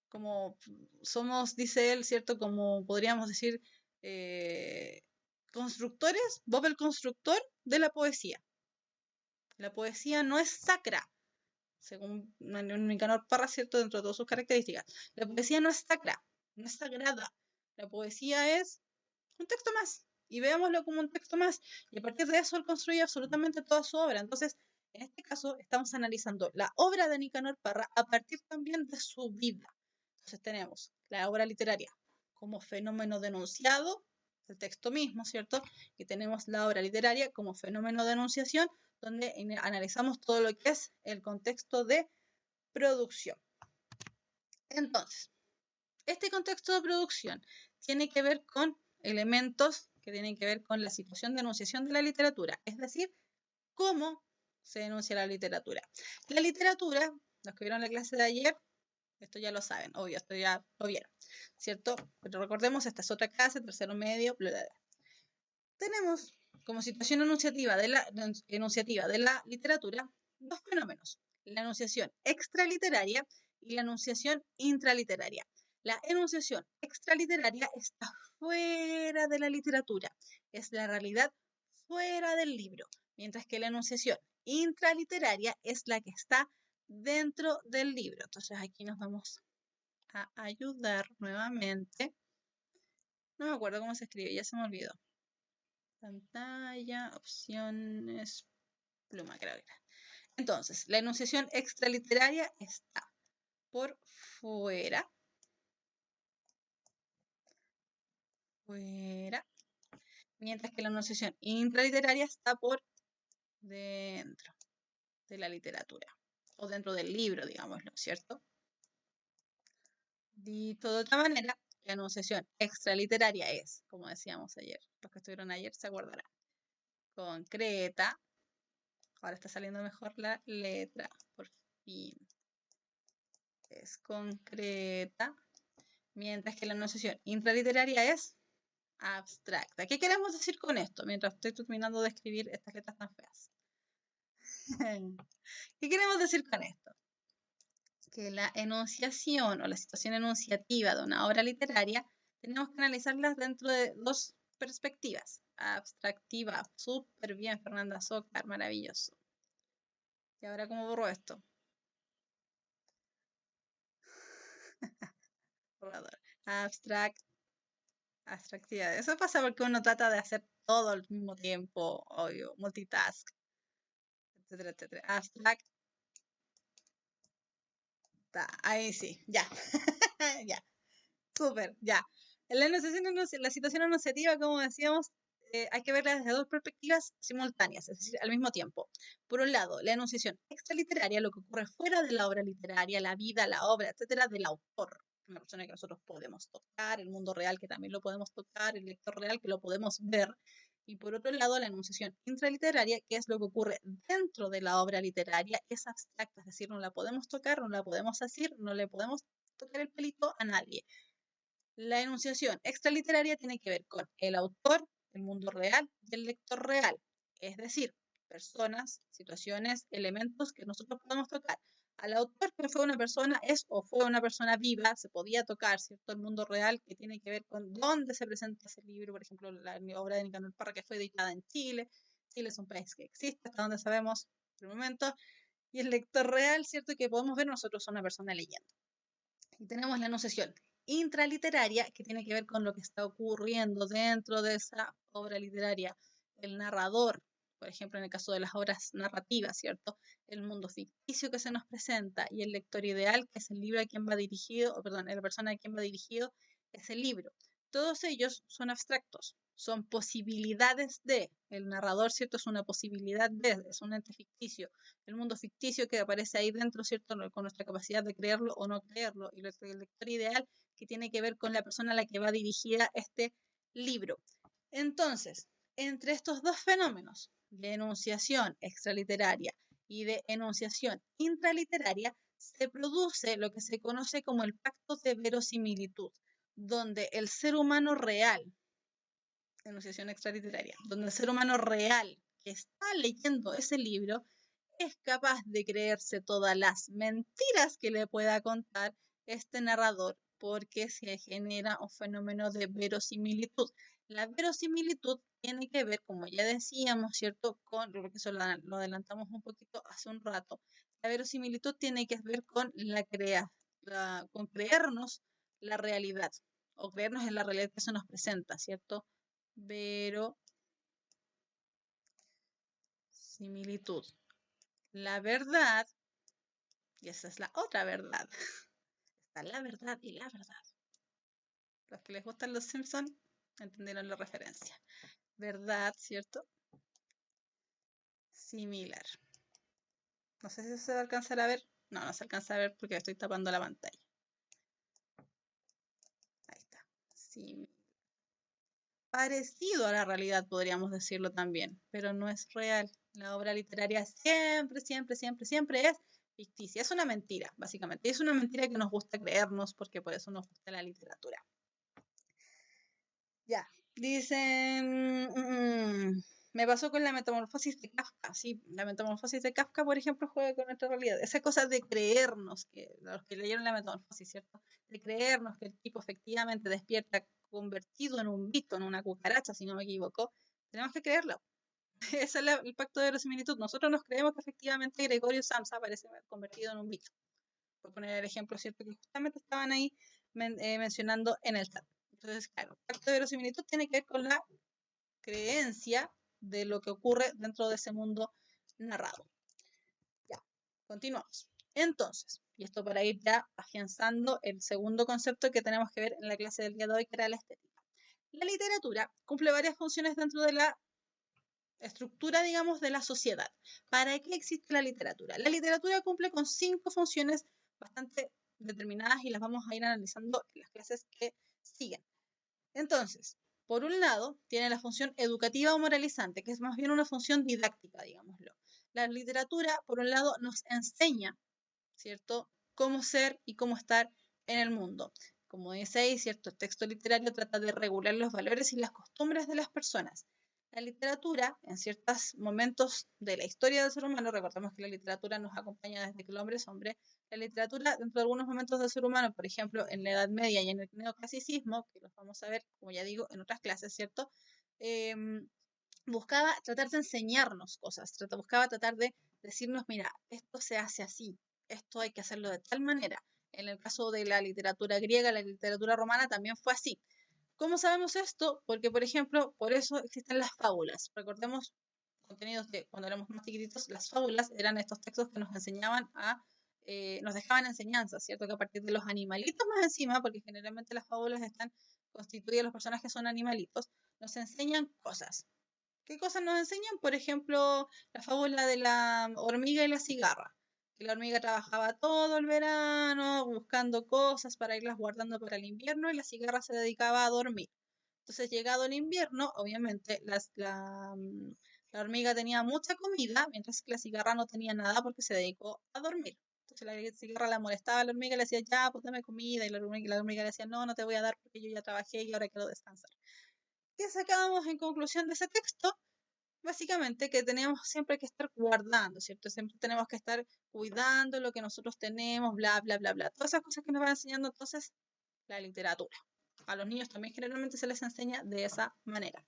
como somos, dice él, ¿cierto? Como podríamos decir, constructores, Bob el constructor de la poesía. La poesía no es sacra, según Nicanor Parra, ¿cierto? Dentro de todas sus características. La poesía no es sacra, no es sagrada. La poesía es un texto más. Y veámoslo como un texto más. Y a partir de eso él construye absolutamente toda su obra. Entonces, en este caso, estamos analizando la obra de Nicanor Parra a partir también de su vida. Entonces tenemos la obra literaria como fenómeno denunciado, el texto mismo, ¿cierto? Y tenemos la obra literaria como fenómeno de enunciación, donde analizamos todo lo que es el contexto de producción. Entonces, este contexto de producción tiene que ver con elementos que tienen que ver con la situación de enunciación de la literatura, es decir, cómo se enuncia la literatura. La literatura, los que vieron la clase de ayer, esto ya lo saben, obvio, esto ya lo vieron, ¿cierto? Pero recordemos, esta es otra clase, tercero medio, bla, bla, bla. Tenemos como situación enunciativa de la literatura dos fenómenos, la enunciación extraliteraria y la enunciación intraliteraria. La enunciación extraliteraria está fuera de la literatura, es la realidad fuera del libro, mientras que la enunciación intraliteraria es la que está dentro del libro. Entonces aquí nos vamos a ayudar nuevamente. No me acuerdo cómo se escribe, ya se me olvidó. Pantalla, opciones, pluma, creo que era. Entonces, la enunciación extraliteraria está por fuera. Mientras que la enunciación intraliteraria está por dentro de la literatura. O dentro del libro, digámoslo, ¿cierto? Dicho de otra manera, la enunciación extraliteraria es, como decíamos ayer, los que estuvieron ayer se acordarán, concreta. Ahora está saliendo mejor la letra, por fin. Es concreta, mientras que la enunciación intraliteraria es abstracta. ¿Qué queremos decir con esto? Mientras estoy terminando de escribir estas letras tan feas. ¿Qué queremos decir con esto? Que la enunciación o la situación enunciativa de una obra literaria tenemos que analizarlas dentro de dos perspectivas. Abstractiva, súper bien, Fernanda Zócar, maravilloso. ¿Y ahora cómo borro esto? Borrador. Abstractividad. Eso pasa porque uno trata de hacer todo al mismo tiempo, obvio, multitask, etcétera, etcétera. Abstract. Ahí sí, ya. Ya. Súper, ya. En la situación enunciativa, como decíamos, hay que verla desde dos perspectivas simultáneas, es decir, al mismo tiempo. Por un lado, la enunciación extraliteraria, lo que ocurre fuera de la obra literaria, la vida, la obra, etcétera, del autor, una persona que nosotros podemos tocar, el mundo real que también lo podemos tocar, el lector real que lo podemos ver. Y por otro lado, la enunciación intraliteraria, que es lo que ocurre dentro de la obra literaria, es abstracta, es decir, no la podemos tocar, no la podemos decir, no le podemos tocar el pelito a nadie. La enunciación extraliteraria tiene que ver con el autor, el mundo real y el lector real, es decir, personas, situaciones, elementos que nosotros podemos tocar. Al autor, que fue una persona, es o fue una persona viva, se podía tocar, ¿cierto? El mundo real, que tiene que ver con dónde se presenta ese libro, por ejemplo, la obra de Nicanor Parra, que fue editada en Chile. Chile es un país que existe, hasta donde sabemos por el momento. Y el lector real, ¿cierto? Que podemos ver nosotros una persona leyendo. Y tenemos la enunciación intraliteraria, que tiene que ver con lo que está ocurriendo dentro de esa obra literaria. El narrador, por ejemplo, en el caso de las obras narrativas, ¿cierto? El mundo ficticio que se nos presenta y el lector ideal, que es el libro a quien va dirigido, o perdón, la persona a quien va dirigido, es el libro. Todos ellos son abstractos, son posibilidades de. El narrador, ¿cierto? Es una posibilidad de, es un ente ficticio. El mundo ficticio que aparece ahí dentro, ¿cierto? Con nuestra capacidad de creerlo o no creerlo. Y el lector ideal, que tiene que ver con la persona a la que va dirigida este libro. Entonces, entre estos dos fenómenos de enunciación extraliteraria y de enunciación intraliteraria, se produce lo que se conoce como el pacto de verosimilitud, donde el ser humano real, enunciación extraliteraria, donde el ser humano real que está leyendo ese libro es capaz de creerse todas las mentiras que le pueda contar este narrador, porque se genera un fenómeno de verosimilitud. La verosimilitud tiene que ver, como ya decíamos, ¿cierto? Con lo que eso lo adelantamos un poquito hace un rato. La verosimilitud tiene que ver con con creernos la realidad, o creernos en la realidad que se nos presenta, ¿cierto? Verosimilitud. La verdad, y esa es la otra verdad, Está La Verdad y la Verdad. Los que les gustan los Simpsons entendieron la referencia. Verdad, ¿cierto? Similar. No sé si se va a alcanzar a ver. No, no se alcanza a ver porque estoy tapando la pantalla. Ahí está. Similar. Parecido a la realidad, podríamos decirlo también, pero no es real. La obra literaria siempre, siempre, siempre, siempre es ficticia. Es una mentira, básicamente. Es una mentira que nos gusta creernos porque por eso nos gusta la literatura. Ya, dicen, me pasó con la metamorfosis de Kafka. Sí, la metamorfosis de Kafka, por ejemplo, juega con nuestra realidad. Esa cosa de creernos, que los que leyeron la metamorfosis, ¿cierto? De creernos que el tipo efectivamente despierta convertido en un bicho, en una cucaracha, si no me equivoco, tenemos que creerlo. Ese es el pacto de verosimilitud. Nosotros nos creemos que efectivamente Gregorio Samsa aparece convertido en un bicho. Por poner el ejemplo, ¿cierto? Que justamente estaban ahí mencionando en el chat. Entonces, claro, el pacto de verosimilitud tiene que ver con la creencia de lo que ocurre dentro de ese mundo narrado. Ya, continuamos. Entonces, y esto para ir ya afianzando el segundo concepto que tenemos que ver en la clase del día de hoy, que era la estética. La literatura cumple varias funciones dentro de la estructura, digamos, de la sociedad. ¿Para qué existe la literatura? La literatura cumple con 5 funciones bastante determinadas y las vamos a ir analizando en las clases que siguen. Entonces, por un lado, tiene la función educativa o moralizante, que es más bien una función didáctica, digámoslo. La literatura, por un lado, nos enseña, ¿cierto?, cómo ser y cómo estar en el mundo. Como dice ahí, ¿cierto?, el texto literario trata de regular los valores y las costumbres de las personas. La literatura, en ciertos momentos de la historia del ser humano, recordemos que la literatura nos acompaña desde que el hombre es hombre, la literatura dentro de algunos momentos del ser humano, por ejemplo, en la Edad Media y en el neoclasicismo, que los vamos a ver, como ya digo, en otras clases, ¿cierto? Buscaba tratar de enseñarnos cosas, buscaba tratar de decirnos, mira, esto se hace así, esto hay que hacerlo de tal manera. En el caso de la literatura griega, la literatura romana también fue así. ¿Cómo sabemos esto? Porque, por ejemplo, por eso existen las fábulas. Recordemos contenidos de cuando éramos más chiquititos, las fábulas eran estos textos que nos enseñaban nos dejaban enseñanzas, ¿cierto? Que a partir de los animalitos más encima, porque generalmente las fábulas están constituidas, los personajes son animalitos, nos enseñan cosas. ¿Qué cosas nos enseñan? Por ejemplo, la fábula de la hormiga y la cigarra. Que la hormiga trabajaba todo el verano buscando cosas para irlas guardando para el invierno y la cigarra se dedicaba a dormir. Entonces, llegado el invierno, obviamente la hormiga tenía mucha comida, mientras que la cigarra no tenía nada porque se dedicó a dormir. Entonces la cigarra la molestaba a la hormiga y le decía, ya, pues dame comida. Y la hormiga le decía, no, no te voy a dar porque yo ya trabajé y ahora quiero descansar. ¿Qué sacábamos en conclusión de ese texto? Básicamente que tenemos siempre que estar guardando, ¿cierto? Siempre tenemos que estar cuidando lo que nosotros tenemos, bla, bla, bla, bla. Todas esas cosas que nos van enseñando entonces la literatura. A los niños también generalmente se les enseña de esa manera.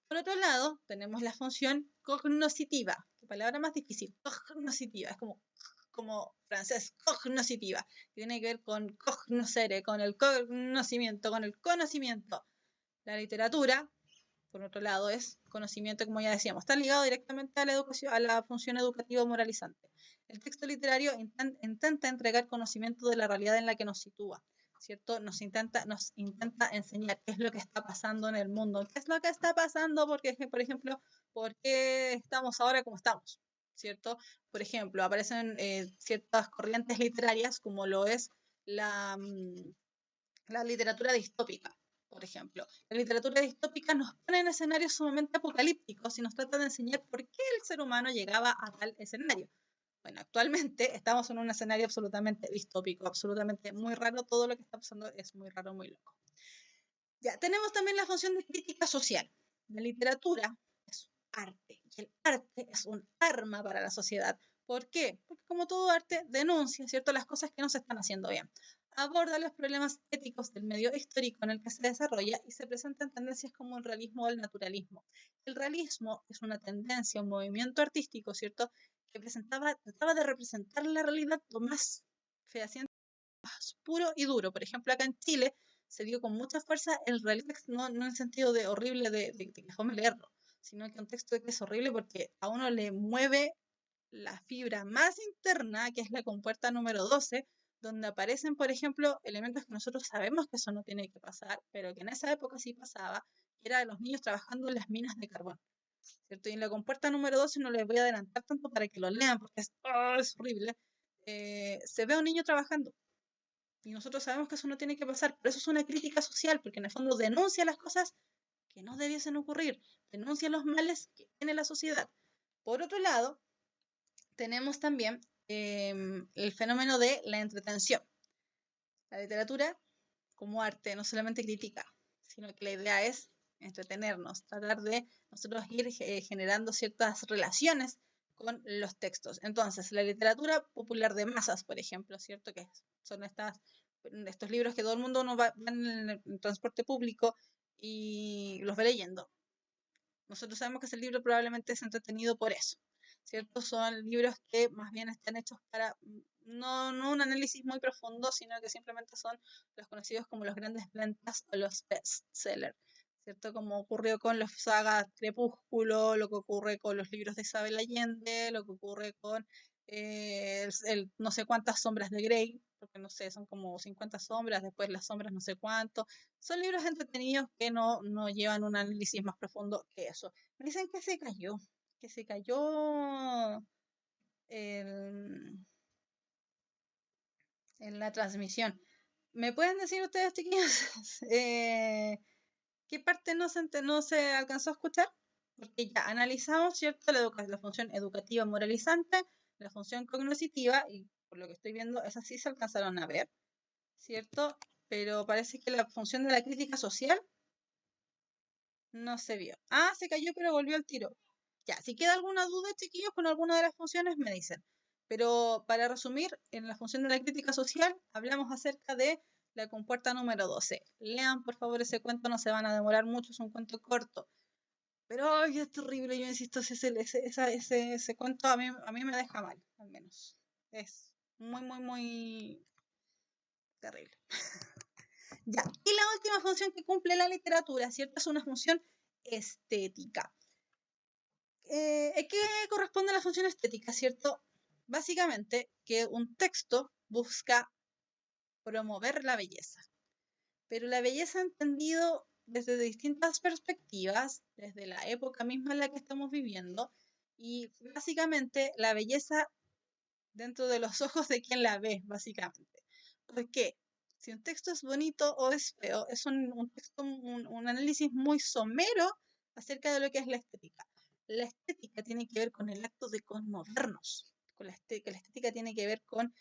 Por otro lado, tenemos la función cognoscitiva. Qué palabra más difícil. Cognoscitiva. Es como francés, cognoscitiva. Tiene que ver con cognoscere, con el conocimiento, con el conocimiento. La literatura, por otro lado, es conocimiento, como ya decíamos, está ligado directamente a la educación, a la función educativa moralizante. El texto literario intenta entregar conocimiento de la realidad en la que nos sitúa, ¿cierto? Nos intenta enseñar qué es lo que está pasando en el mundo, qué es lo que está pasando, porque, por ejemplo, por qué estamos ahora como estamos, ¿cierto? Por ejemplo, aparecen ciertas corrientes literarias como lo es la literatura distópica, por ejemplo. La literatura distópica nos pone en escenarios sumamente apocalípticos y nos trata de enseñar por qué el ser humano llegaba a tal escenario. Bueno, actualmente estamos en un escenario absolutamente distópico, absolutamente muy raro. Todo lo que está pasando es muy raro, muy loco. Ya, tenemos también la función de crítica social. La literatura es arte y el arte es un arma para la sociedad. ¿Por qué? Porque como todo arte denuncia, ¿cierto?, las cosas que no se están haciendo bien. Aborda los problemas éticos del medio histórico en el que se desarrolla y se presentan tendencias como el realismo o el naturalismo. El realismo es una tendencia, un movimiento artístico, ¿cierto?, que trataba de representar la realidad lo más fehaciente, más puro y duro. Por ejemplo, acá en Chile se dio con mucha fuerza el realismo, no en el sentido de horrible de que fome leerlo, sino en el contexto de que es horrible porque a uno le mueve la fibra más interna, que es la compuerta número 12, donde aparecen, por ejemplo, elementos que nosotros sabemos que eso no tiene que pasar, pero que en esa época sí pasaba, que era de los niños trabajando en las minas de carbón, ¿cierto? Y en la compuerta número 12 no les voy a adelantar tanto para que lo lean, porque es horrible. Se ve a un niño trabajando. Y nosotros sabemos que eso no tiene que pasar, pero eso es una crítica social, porque en el fondo denuncia las cosas que no debiesen ocurrir, denuncia los males que tiene la sociedad. Por otro lado, tenemos también el fenómeno de la entretención. La literatura como arte no solamente critica, sino que la idea es entretenernos, tratar de nosotros ir generando ciertas relaciones con los textos. Entonces, la literatura popular de masas, por ejemplo, ¿cierto? Que son estos libros que todo el mundo no va en el transporte público y los va leyendo. Nosotros sabemos que ese libro probablemente es entretenido por eso, ¿cierto? Son libros que más bien están hechos para no un análisis muy profundo, sino que simplemente son los conocidos como los grandes ventas o los bestsellers, ¿cierto? Como ocurrió con las sagas Crepúsculo, lo que ocurre con los libros de Isabel Allende, lo que ocurre con no sé cuántas sombras de Grey, porque no sé, son como 50 sombras, después las sombras no sé cuánto. Son libros entretenidos que no llevan un análisis más profundo que eso. Me dicen que se cayó en la transmisión. ¿Me pueden decir ustedes, chiquillos, qué parte no se alcanzó a escuchar? Porque ya analizamos, ¿cierto? La función educativa moralizante, la función cognitiva, y por lo que estoy viendo, esas sí se alcanzaron a ver, ¿cierto? Pero parece que la función de la crítica social no se vio. Ah, se cayó, pero volvió al tiro. Ya, si queda alguna duda, chiquillos, con alguna de las funciones, me dicen. Pero para resumir, en la función de la crítica social, hablamos acerca de la compuerta número 12. Lean, por favor, ese cuento, no se van a demorar mucho, es un cuento corto. Pero ay, es terrible, yo insisto, ese cuento a mí me deja mal, al menos. Es muy terrible. Ya, y la última función que cumple la literatura, ¿cierto? Es una función estética. ¿Qué corresponde a la función estética, cierto? Básicamente que un texto busca promover la belleza, pero la belleza entendido desde distintas perspectivas, desde la época misma en la que estamos viviendo, y básicamente la belleza dentro de los ojos de quien la ve, básicamente. ¿Por qué? Si un texto es bonito o es feo, es un análisis muy somero acerca de lo que es la estética. La estética tiene que ver con el acto de conmovernos. La estética tiene que ver con,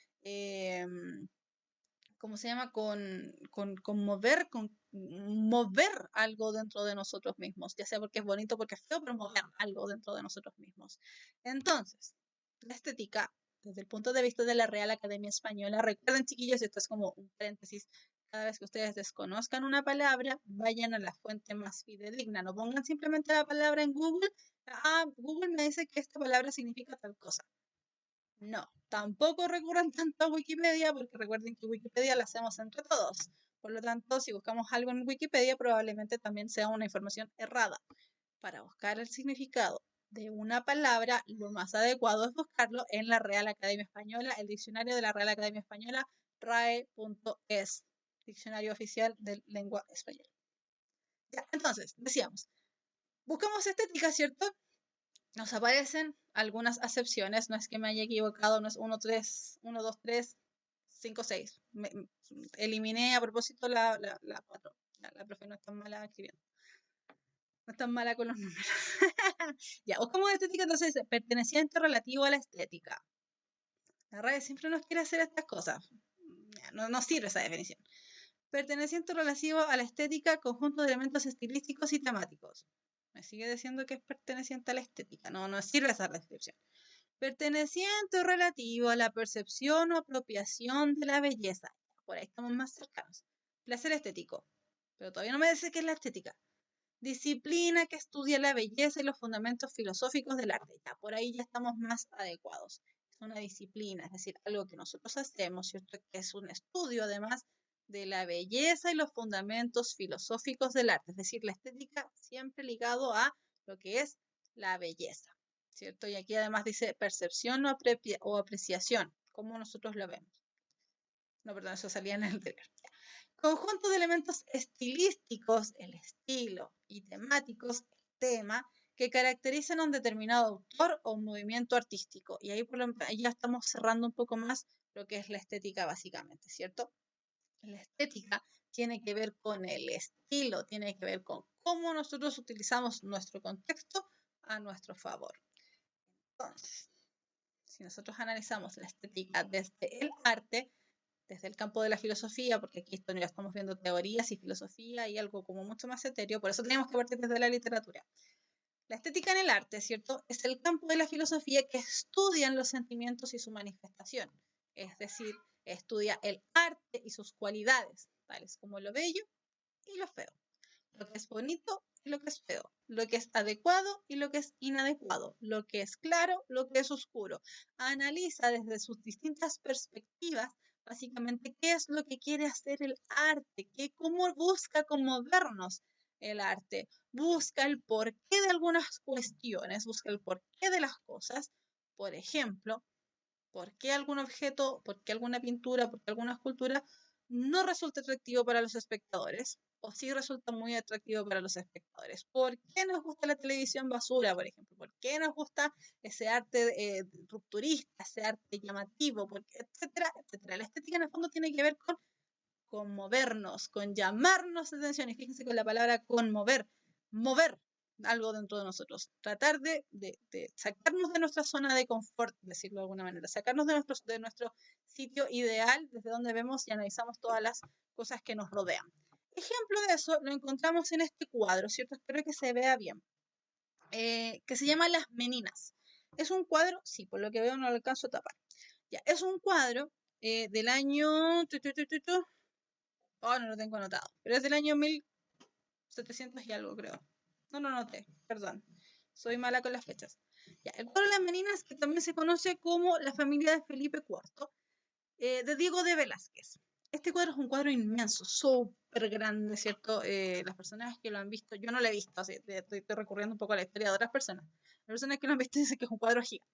¿cómo se llama? Con mover algo dentro de nosotros mismos, ya sea porque es bonito o porque es feo, pero mover algo dentro de nosotros mismos. Entonces, la estética, desde el punto de vista de la Real Academia Española, recuerden, chiquillos, esto es como un paréntesis, cada vez que ustedes desconozcan una palabra, vayan a la fuente más fidedigna, no pongan simplemente la palabra en Google. Ah, Google me dice que esta palabra significa tal cosa. No, tampoco recurran tanto a Wikipedia, porque recuerden que Wikipedia la hacemos entre todos. Por lo tanto, si buscamos algo en Wikipedia, probablemente también sea una información errada. Para buscar el significado de una palabra, lo más adecuado es buscarlo en la Real Academia Española, el diccionario de la Real Academia Española, rae.es, diccionario oficial de lengua española. Ya, entonces, decíamos, buscamos estética, ¿cierto? Nos aparecen algunas acepciones, no es que me haya equivocado, no es 1, 3, 1, 2, 3, 5, 6. Eliminé a propósito la 4. La profe no es tan mala escribiendo. No es tan mala con los números. Ya, buscamos estética, entonces, perteneciente relativo a la estética. La RAE siempre nos quiere hacer estas cosas. No sirve esa definición. Perteneciente relativo a la estética, conjunto de elementos estilísticos y temáticos. Me sigue diciendo que es perteneciente a la estética. No sirve esa descripción. Perteneciente o relativo a la percepción o apropiación de la belleza. Por ahí estamos más cercanos. Placer estético. Pero todavía no me dice qué es la estética. Disciplina que estudia la belleza y los fundamentos filosóficos del arte. Ya, por ahí ya estamos más adecuados. Es una disciplina, es decir, algo que nosotros hacemos, ¿cierto? Que es un estudio además de la belleza y los fundamentos filosóficos del arte. Es decir, la estética siempre ligado a lo que es la belleza, ¿cierto? Y aquí además dice percepción o apreciación, como nosotros lo vemos. No, perdón, eso salía en el anterior. Conjunto de elementos estilísticos, el estilo, y temáticos, el tema, que caracterizan a un determinado autor o un movimiento artístico. Y ahí ahí ya estamos cerrando un poco más lo que es la estética básicamente, ¿cierto? La estética tiene que ver con el estilo, tiene que ver con cómo nosotros utilizamos nuestro contexto a nuestro favor. Entonces, si nosotros analizamos la estética desde el arte, desde el campo de la filosofía, porque aquí ya estamos viendo teorías y filosofía y algo como mucho más etéreo, por eso tenemos que partir desde la literatura. La estética en el arte, ¿cierto? Es el campo de la filosofía que estudia los sentimientos y su manifestación, es decir, estudia el arte y sus cualidades, tales como lo bello y lo feo, lo que es bonito y lo que es feo, lo que es adecuado y lo que es inadecuado, lo que es claro, lo que es oscuro. Analiza desde sus distintas perspectivas básicamente qué es lo que quiere hacer el arte, cómo busca conmovernos el arte, busca el porqué de algunas cuestiones, busca el porqué de las cosas. Por ejemplo, por qué algún objeto, por qué alguna pintura, por qué alguna escultura no resulta atractivo para los espectadores, o sí resulta muy atractivo para los espectadores. ¿Por qué nos gusta la televisión basura, por ejemplo? ¿Por qué nos gusta ese arte rupturista, ese arte llamativo, etcétera, etcétera? La estética en el fondo tiene que ver con movernos, con llamarnos la atención. Y fíjense con la palabra conmover, mover algo dentro de nosotros, tratar de sacarnos de nuestra zona de confort, decirlo de alguna manera, sacarnos de nuestro sitio ideal desde donde vemos y analizamos todas las cosas que nos rodean. Ejemplo de eso lo encontramos en este cuadro, ¿cierto? Espero que se vea bien, que se llama Las Meninas. Es un cuadro, sí, por lo que veo no lo alcanzo a tapar. Ya, es un cuadro del año... Oh, no lo tengo anotado, pero es del año 1700 y algo, creo. No lo noté, perdón. Soy mala con las fechas. Ya, el cuadro de las Meninas, que también se conoce como La familia de Felipe IV, de Diego de Velázquez. Este cuadro es un cuadro inmenso, súper grande, ¿cierto? Las personas que lo han visto, yo no lo he visto, así, estoy recurriendo un poco a la historia de otras personas. Las personas que lo han visto dicen que es un cuadro gigante.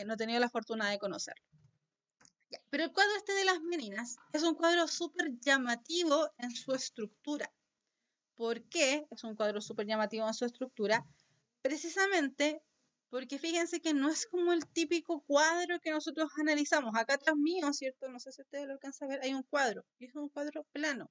No he tenido la fortuna de conocerlo. Ya, pero el cuadro este de las Meninas es un cuadro súper llamativo en su estructura. ¿Por qué es un cuadro súper llamativo en su estructura? Precisamente porque fíjense que no es como el típico cuadro que nosotros analizamos. Acá atrás mío, ¿cierto? No sé si ustedes lo alcanzan a ver, hay un cuadro, y es un cuadro plano,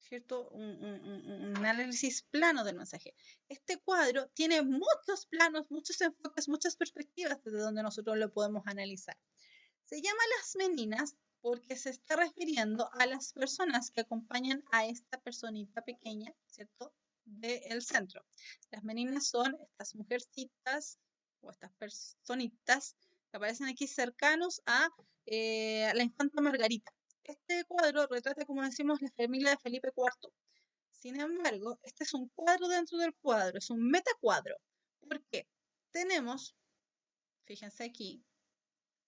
¿cierto? Un análisis plano del mensaje. Este cuadro tiene muchos planos, muchos enfoques, muchas perspectivas desde donde nosotros lo podemos analizar. Se llama Las Meninas porque se está refiriendo a las personas que acompañan a esta personita pequeña, ¿cierto? Del centro. Las meninas son estas mujercitas o estas personitas que aparecen aquí cercanos a la infanta Margarita. Este cuadro retrata, como decimos, la familia de Felipe IV. Sin embargo, este es un cuadro dentro del cuadro, es un metacuadro. ¿Por qué? Tenemos, fíjense aquí,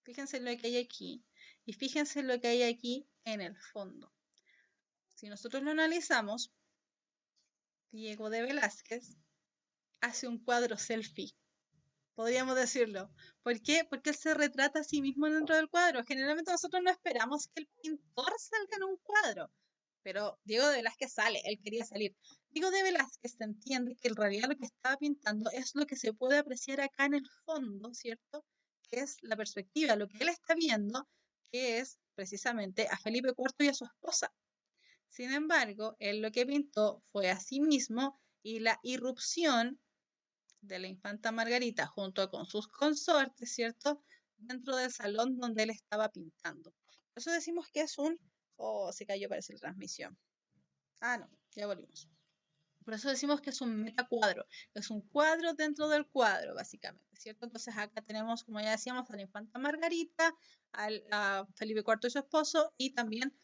fíjense lo que hay aquí y fíjense lo que hay aquí en el fondo. Si nosotros lo analizamos, Diego de Velázquez hace un cuadro selfie, podríamos decirlo. ¿Por qué? Porque él se retrata a sí mismo dentro del cuadro. Generalmente nosotros no esperamos que el pintor salga en un cuadro, pero Diego de Velázquez sale, él quería salir. Diego de Velázquez se entiende que en realidad lo que estaba pintando es lo que se puede apreciar acá en el fondo, ¿cierto? Que es la perspectiva, lo que él está viendo, que es precisamente a Felipe IV y a su esposa. Sin embargo, él lo que pintó fue a sí mismo y la irrupción de la infanta Margarita junto con sus consortes, ¿cierto? Dentro del salón donde él estaba pintando. Por eso decimos que es un... Oh, se cayó, parece la transmisión. Ah, no, ya volvimos. Por eso decimos que es un metacuadro. Es un cuadro dentro del cuadro, básicamente, ¿cierto? Entonces acá tenemos, como ya decíamos, a la infanta Margarita, a Felipe IV y su esposo, y también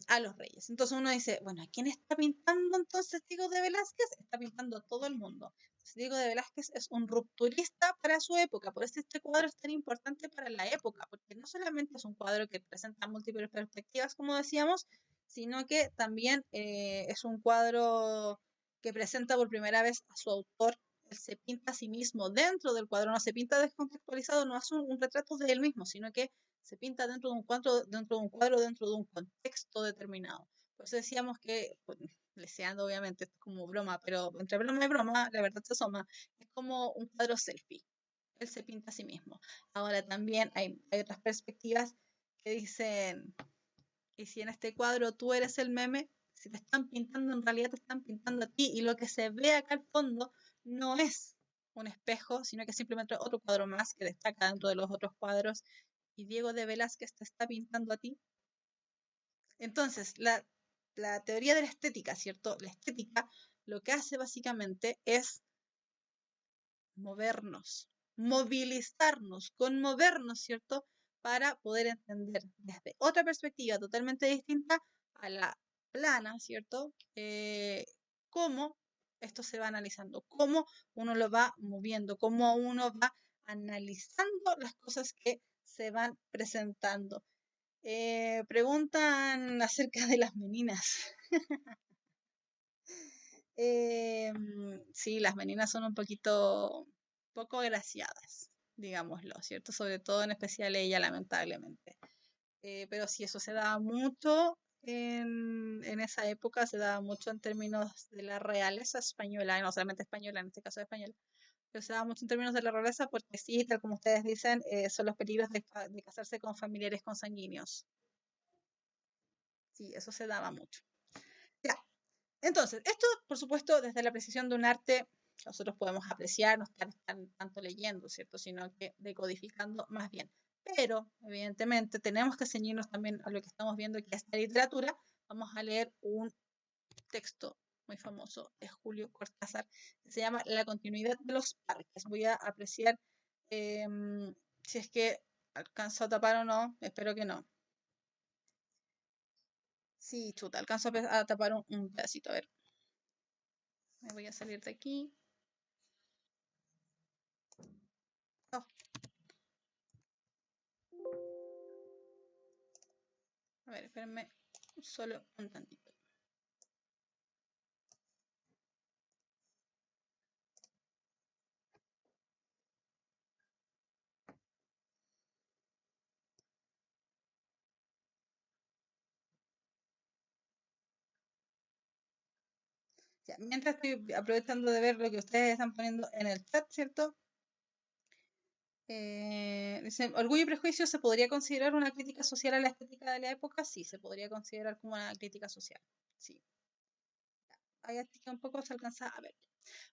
a los reyes. Entonces uno dice, bueno, ¿a quién está pintando entonces Diego de Velázquez? Está pintando a todo el mundo. Entonces, Diego de Velázquez es un rupturista para su época, por eso este cuadro es tan importante para la época, porque no solamente es un cuadro que presenta múltiples perspectivas, como decíamos, sino que también es un cuadro que presenta por primera vez a su autor. Él se pinta a sí mismo dentro del cuadro, no se pinta descontextualizado, no hace un retrato de él mismo, sino que se pinta dentro de un cuadro, dentro de un contexto determinado. Por eso decíamos que, pues, leseando obviamente, esto es como broma, pero entre broma y broma, la verdad se asoma, es como un cuadro selfie. Él se pinta a sí mismo. Ahora también hay otras perspectivas que dicen, y si en este cuadro tú eres el meme, si te están pintando, en realidad te están pintando a ti, y lo que se ve acá al fondo no es un espejo, sino que es simplemente otro cuadro más que destaca dentro de los otros cuadros, y Diego de Velázquez te está pintando a ti. Entonces, la teoría de la estética, ¿cierto? La estética lo que hace básicamente es movernos, movilizarnos, conmovernos, ¿cierto? Para poder entender desde otra perspectiva totalmente distinta a la plana, ¿cierto? Cómo esto se va analizando, cómo uno lo va moviendo, cómo uno va analizando las cosas que se van presentando. Preguntan acerca de las meninas. Sí, las meninas son un poco agraciadas, digámoslo, ¿cierto? Sobre todo en especial ella, lamentablemente. Pero sí, eso se daba mucho en esa época, se daba mucho en términos de la realeza española, y no solamente española, en este caso española, pero se daba mucho en términos de la realeza porque sí, tal como ustedes dicen, son los peligros de casarse con familiares consanguíneos. Sí, eso se daba mucho. Ya, entonces, esto, por supuesto, desde la apreciación de un arte, nosotros podemos apreciar, no estar tanto leyendo, ¿cierto? Sino que decodificando más bien. Pero, evidentemente, tenemos que ceñirnos también a lo que estamos viendo, que es la literatura. Vamos a leer un texto muy famoso de Julio Cortázar, que se llama La continuidad de los parques. Voy a apreciar si es que alcanzo a tapar o no, espero que no. Sí, chuta, alcanzo a tapar un pedacito, a ver. Me voy a salir de aquí. Oh. A ver, espérenme solo un tantito. Ya, mientras estoy aprovechando de ver lo que ustedes están poniendo en el chat, ¿cierto? Dice, Orgullo y Prejuicio, ¿se podría considerar una crítica social a la estética de la época? Sí, se podría considerar como una crítica social. Sí. Ahí un poco se alcanza a ver.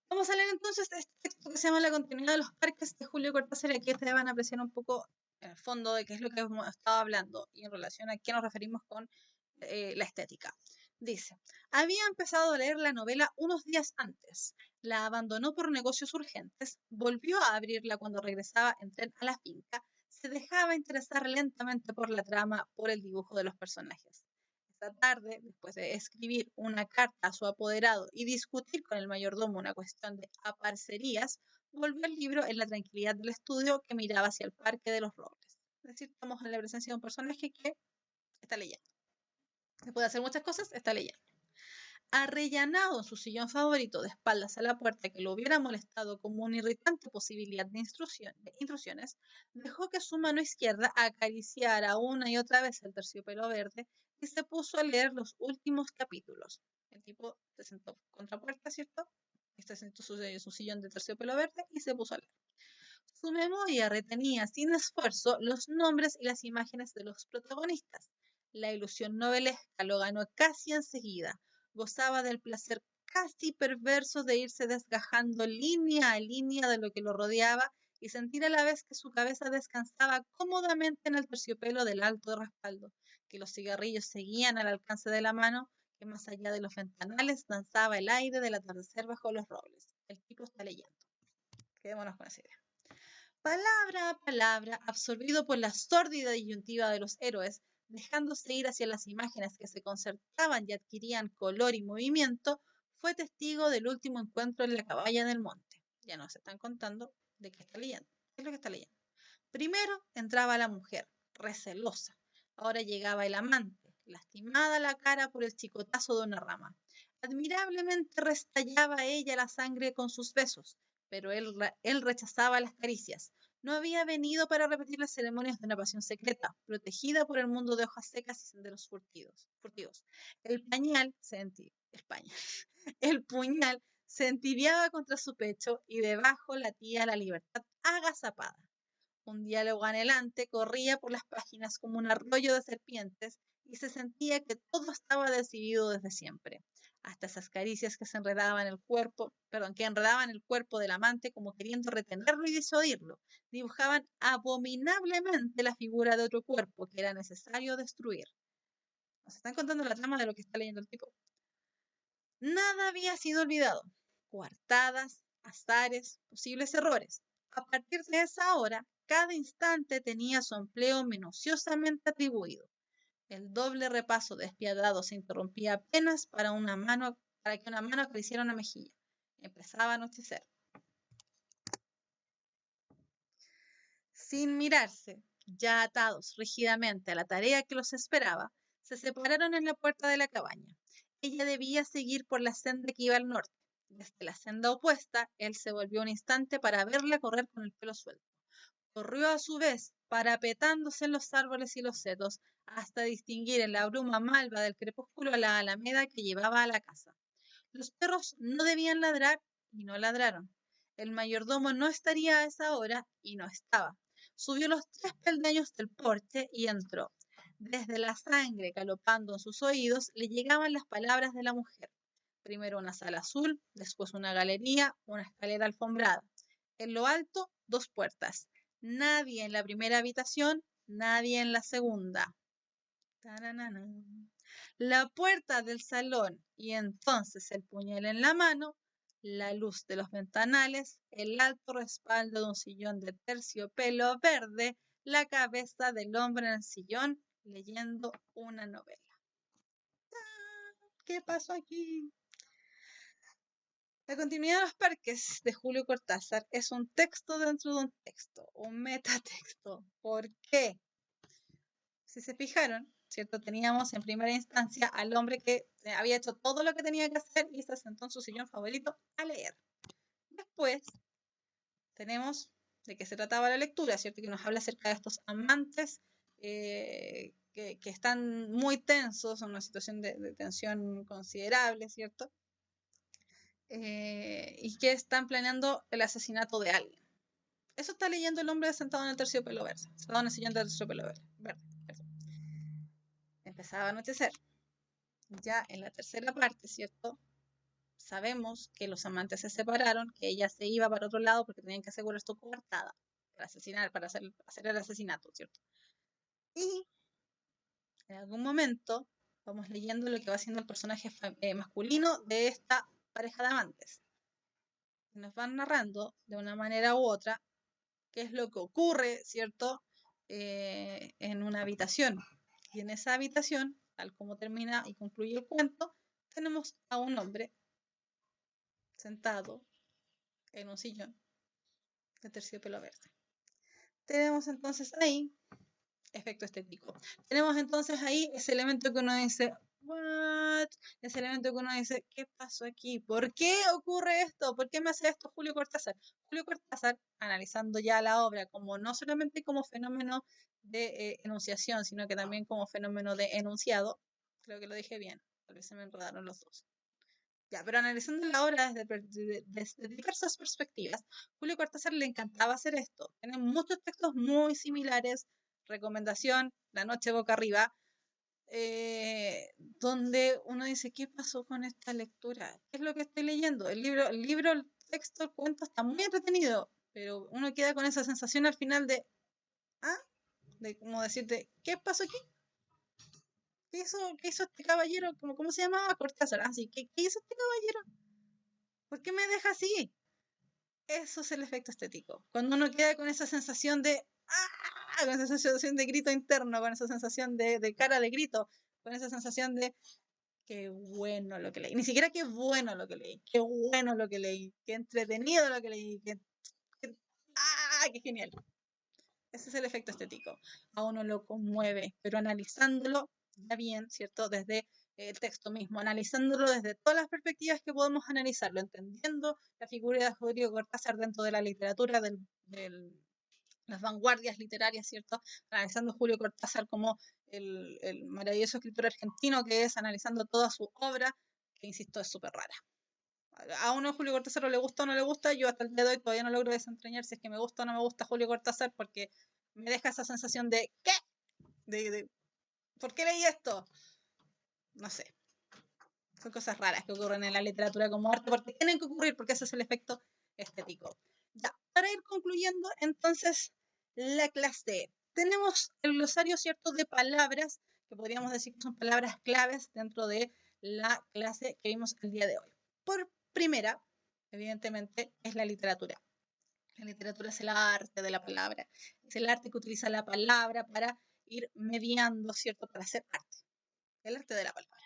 Vamos a leer entonces este texto que se llama La continuidad de los parques de Julio Cortázar, y aquí ustedes van a apreciar un poco en el fondo de qué es lo que hemos estado hablando y en relación a qué nos referimos con la estética. Dice, había empezado a leer la novela unos días antes, la abandonó por negocios urgentes, volvió a abrirla cuando regresaba en tren a la finca, se dejaba interesar lentamente por la trama, por el dibujo de los personajes. Esta tarde, después de escribir una carta a su apoderado y discutir con el mayordomo una cuestión de aparcerías, volvió al libro en la tranquilidad del estudio que miraba hacia el Parque de los Robles. Es decir, estamos en la presencia de un personaje que está leyendo. Se puede hacer muchas cosas, está leyendo. Arrellanado en su sillón favorito de espaldas a la puerta que lo hubiera molestado como una irritante posibilidad de intrusiones, dejó que su mano izquierda acariciara una y otra vez el terciopelo verde y se puso a leer los últimos capítulos. El tipo se sentó contra puerta, ¿cierto? Se sentó en su sillón de terciopelo verde y se puso a leer. Su memoria retenía sin esfuerzo los nombres y las imágenes de los protagonistas. La ilusión novelesca lo ganó casi enseguida. Gozaba del placer casi perverso de irse desgajando línea a línea de lo que lo rodeaba y sentir a la vez que su cabeza descansaba cómodamente en el terciopelo del alto respaldo, que los cigarrillos seguían al alcance de la mano, que más allá de los ventanales danzaba el aire del atardecer bajo los robles. El tipo está leyendo. Quedémonos con esa idea. Palabra a palabra, absorbido por la sórdida disyuntiva de los héroes, dejándose ir hacia las imágenes que se concertaban y adquirían color y movimiento, fue testigo del último encuentro en la caballa del monte. Ya nos están contando de qué está leyendo. ¿Qué es lo que está leyendo? Primero entraba la mujer, recelosa. Ahora llegaba el amante, lastimada la cara por el chicotazo de una rama. Admirablemente restallaba ella la sangre con sus besos, pero él rechazaba las caricias. No había venido para repetir las ceremonias de una pasión secreta, protegida por el mundo de hojas secas y senderos furtivos. El pañal el puñal se entibiaba contra su pecho y debajo latía la libertad agazapada. Un diálogo anhelante corría por las páginas como un arroyo de serpientes y se sentía que todo estaba decidido desde siempre. Hasta esas caricias que que enredaban el cuerpo del amante como queriendo retenerlo y disuadirlo, dibujaban abominablemente la figura de otro cuerpo que era necesario destruir. Nos están contando la trama de lo que está leyendo el tipo. Nada había sido olvidado. Coartadas, azares, posibles errores. A partir de esa hora, cada instante tenía su empleo minuciosamente atribuido. El doble repaso despiadado se interrumpía apenas para que una mano acariciara una mejilla. Empezaba a anochecer. Sin mirarse, ya atados rígidamente a la tarea que los esperaba, se separaron en la puerta de la cabaña. Ella debía seguir por la senda que iba al norte. Desde la senda opuesta, él se volvió un instante para verla correr con el pelo suelto. Corrió a su vez, parapetándose en los árboles y los setos, hasta distinguir en la bruma malva del crepúsculo la alameda que llevaba a la casa. Los perros no debían ladrar y no ladraron. El mayordomo no estaría a esa hora y no estaba. Subió los 3 peldaños del porche y entró. Desde la sangre galopando en sus oídos le llegaban las palabras de la mujer. Primero una sala azul, después una galería, una escalera alfombrada. En lo alto, 2 puertas. Nadie en la primera habitación, nadie en la segunda. Taranana. La puerta del salón y entonces el puñal en la mano, la luz de los ventanales, el alto respaldo de un sillón de terciopelo verde, la cabeza del hombre en el sillón leyendo una novela. ¿Qué pasó aquí? La continuidad de los parques de Julio Cortázar es un texto dentro de un texto, un metatexto. ¿Por qué? Si se fijaron, ¿cierto? Teníamos en primera instancia al hombre que había hecho todo lo que tenía que hacer y se sentó en su sillón favorito a leer. Después tenemos de qué se trataba la lectura, ¿cierto? Que nos habla acerca de estos amantes que están muy tensos, en una situación de tensión considerable, ¿cierto? Y que están planeando el asesinato de alguien. Eso está leyendo el hombre sentado en el terciopelo verde, sentado en el sillón del terciopelo verde. Empezaba a anochecer. Ya en la tercera parte, ¿cierto? Sabemos que los amantes se separaron, que ella se iba para otro lado porque tenían que asegurar su coartada para asesinar, para hacer el asesinato, ¿cierto? Y en algún momento vamos leyendo lo que va siendo el personaje masculino de esta pareja de amantes. Nos van narrando de una manera u otra qué es lo que ocurre, ¿cierto? En una habitación. Y en esa habitación, tal como termina y concluye el cuento, tenemos a un hombre sentado en un sillón de terciopelo verde. Tenemos entonces ahí efecto estético. Tenemos entonces ahí ese elemento que uno dice, ¿what? Ese elemento que uno dice, ¿qué pasó aquí? ¿Por qué ocurre esto? ¿Por qué me hace esto Julio Cortázar? Julio Cortázar, analizando ya la obra como no solamente como fenómeno de enunciación, sino que también como fenómeno de enunciado, creo que lo dije bien, tal vez se me enredaron los dos. Ya, pero analizando la obra desde diversas perspectivas, Julio Cortázar le encantaba hacer esto. Tiene muchos textos muy similares. Recomendación, La noche boca arriba, donde uno dice, ¿qué pasó con esta lectura? ¿Qué es lo que estoy leyendo? El texto, el cuento está muy entretenido, pero uno queda con esa sensación al final de, de como decirte, ¿qué pasó aquí? ¿Qué hizo este caballero? ¿Cómo se llamaba? Cortázar. Así, ¿qué hizo este caballero? ¿Por qué me deja así? Eso es el efecto estético. Cuando uno queda con esa sensación de con esa sensación de grito interno, con esa sensación de cara de grito, con esa sensación de qué bueno lo que leí. Ni siquiera qué bueno lo que leí, qué bueno lo que leí, qué entretenido lo que leí, qué genial. Ese es el efecto estético. A uno lo conmueve, pero analizándolo ya bien, ¿cierto? Desde el texto mismo, analizándolo desde todas las perspectivas que podemos analizarlo, entendiendo la figura de Rodrigo Cortázar dentro de la literatura del las vanguardias literarias, ¿cierto? Analizando a Julio Cortázar como el maravilloso escritor argentino que es, analizando toda su obra, que insisto, es súper rara. A uno Julio Cortázar le gusta o no le gusta, yo hasta el día de hoy todavía no logro desentrañar si es que me gusta o no me gusta Julio Cortázar, porque me deja esa sensación de ¿qué? ¿Por qué leí esto? No sé. Son cosas raras que ocurren en la literatura como arte, porque tienen que ocurrir, porque ese es el efecto estético. Ya, para ir concluyendo, entonces, la clase. Tenemos el glosario, ¿cierto?, de palabras, que podríamos decir que son palabras claves dentro de la clase que vimos el día de hoy. Por primera, evidentemente, es la literatura. La literatura es el arte de la palabra, es el arte que utiliza la palabra para ir mediando, ¿cierto?, para hacer arte. El arte de la palabra.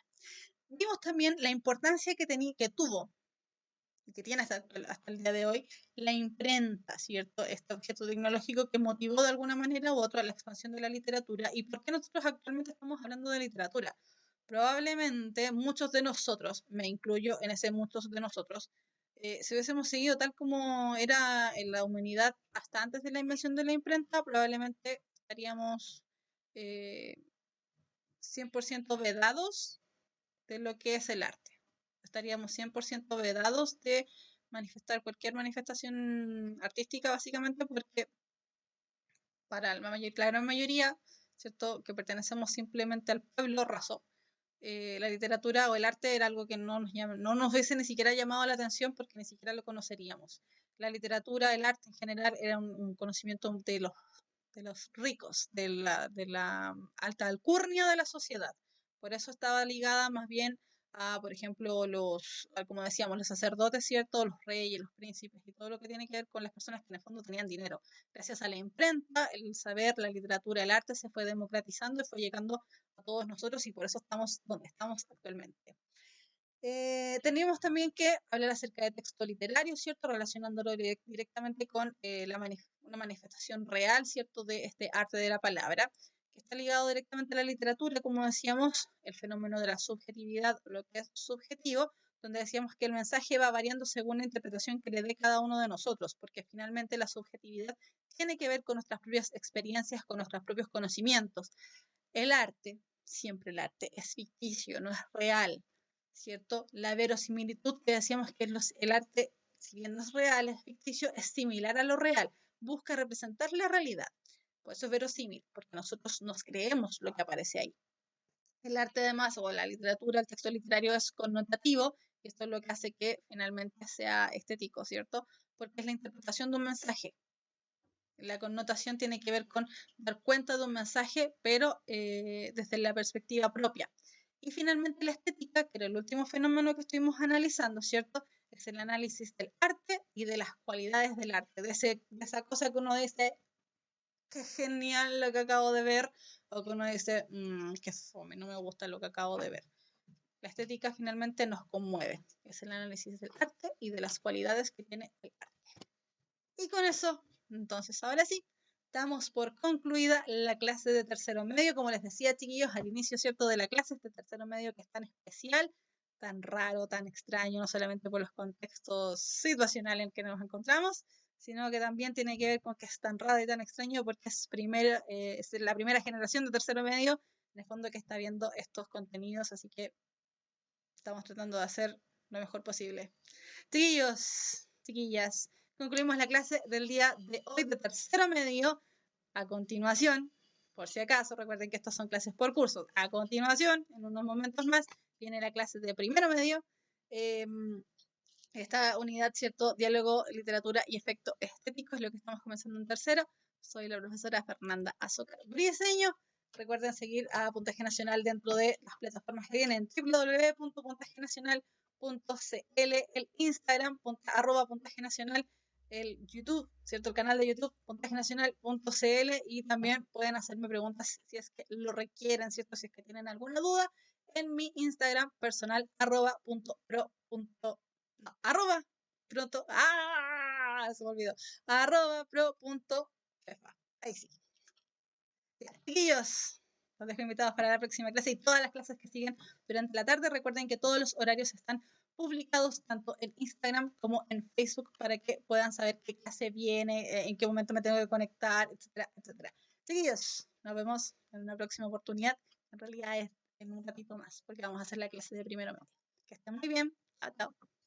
Vimos también la importancia que tuvo y que tiene hasta el día de hoy la imprenta, ¿cierto? Este objeto tecnológico que motivó de alguna manera u otra la expansión de la literatura. ¿Y por qué nosotros actualmente estamos hablando de literatura? Probablemente muchos de nosotros, me incluyo en ese muchos de nosotros, si hubiésemos seguido tal como era en la humanidad hasta antes de la invención de la imprenta, probablemente estaríamos 100% vedados de lo que es el arte. Estaríamos 100% vedados de manifestar cualquier manifestación artística, básicamente porque para la gran mayoría, ¿cierto?, que pertenecemos simplemente al pueblo raso, la literatura o el arte era algo que no nos hubiese ni siquiera llamado la atención porque ni siquiera lo conoceríamos. La literatura, el arte en general, era un conocimiento de los ricos, de la alta alcurnia de la sociedad. Por eso estaba ligada más bien a, por ejemplo, como decíamos, los sacerdotes, ¿cierto? Los reyes, los príncipes y todo lo que tiene que ver con las personas que en el fondo tenían dinero. Gracias a la imprenta, el saber, la literatura, el arte se fue democratizando y fue llegando a todos nosotros y por eso estamos donde estamos actualmente. Teníamos también que hablar acerca de texto literario, ¿cierto? Relacionándolo directamente con una manifestación real, ¿cierto? De este arte de la palabra, que está ligado directamente a la literatura, como decíamos, el fenómeno de la subjetividad, lo que es subjetivo, donde decíamos que el mensaje va variando según la interpretación que le dé cada uno de nosotros, porque finalmente la subjetividad tiene que ver con nuestras propias experiencias, con nuestros propios conocimientos. El arte, siempre el arte, es ficticio, no es real, ¿cierto? La verosimilitud que decíamos que el arte, si bien no es real, es ficticio, es similar a lo real, busca representar la realidad. Por eso es verosímil, porque nosotros nos creemos lo que aparece ahí. El arte además, o la literatura, el texto literario es connotativo, y esto es lo que hace que finalmente sea estético, ¿cierto? Porque es la interpretación de un mensaje. La connotación tiene que ver con dar cuenta de un mensaje, pero desde la perspectiva propia. Y finalmente la estética, que era el último fenómeno que estuvimos analizando, ¿cierto? Es el análisis del arte y de las cualidades del arte, de esa cosa que uno dice, qué genial lo que acabo de ver, o que uno dice, qué fome, no me gusta lo que acabo de ver. La estética finalmente nos conmueve, es el análisis del arte y de las cualidades que tiene el arte. Y con eso, entonces ahora sí, damos por concluida la clase de tercero medio. Como les decía, chiquillos, al inicio, ¿cierto?, de la clase, este tercero medio que es tan especial, tan raro, tan extraño, no solamente por los contextos situacionales en que nos encontramos, sino que también tiene que ver con que es tan raro y tan extraño porque es la primera generación de tercero medio, en el fondo, que está viendo estos contenidos, así que estamos tratando de hacer lo mejor posible. Chiquillos, chiquillas, concluimos la clase del día de hoy de tercero medio. A continuación, por si acaso, recuerden que estas son clases por cursos. A continuación, en unos momentos más, viene la clase de primero medio. Esta unidad, ¿cierto? Diálogo, literatura y efecto estético es lo que estamos comenzando en tercero. Soy la profesora Fernanda Azócar Briceño. Recuerden seguir a Puntaje Nacional dentro de las plataformas que vienen: www.puntajenacional.cl, el Instagram, @puntaje nacional, el YouTube, ¿cierto? El canal de YouTube, puntajenacional.cl, y también pueden hacerme preguntas si es que lo requieren, ¿cierto? Si es que tienen alguna duda, en mi Instagram personal, @pro. No, pronto, se me olvidó, @pro.fefa. Ahí sí. Ya, chiquillos, los dejo invitados para la próxima clase y todas las clases que siguen durante la tarde. Recuerden que todos los horarios están publicados tanto en Instagram como en Facebook para que puedan saber qué clase viene, en qué momento me tengo que conectar, etcétera, etcétera. Chiquillos, nos vemos en una próxima oportunidad. En realidad es en un ratito más, porque vamos a hacer la clase de primero medio. Que estén muy bien. Chao, chao.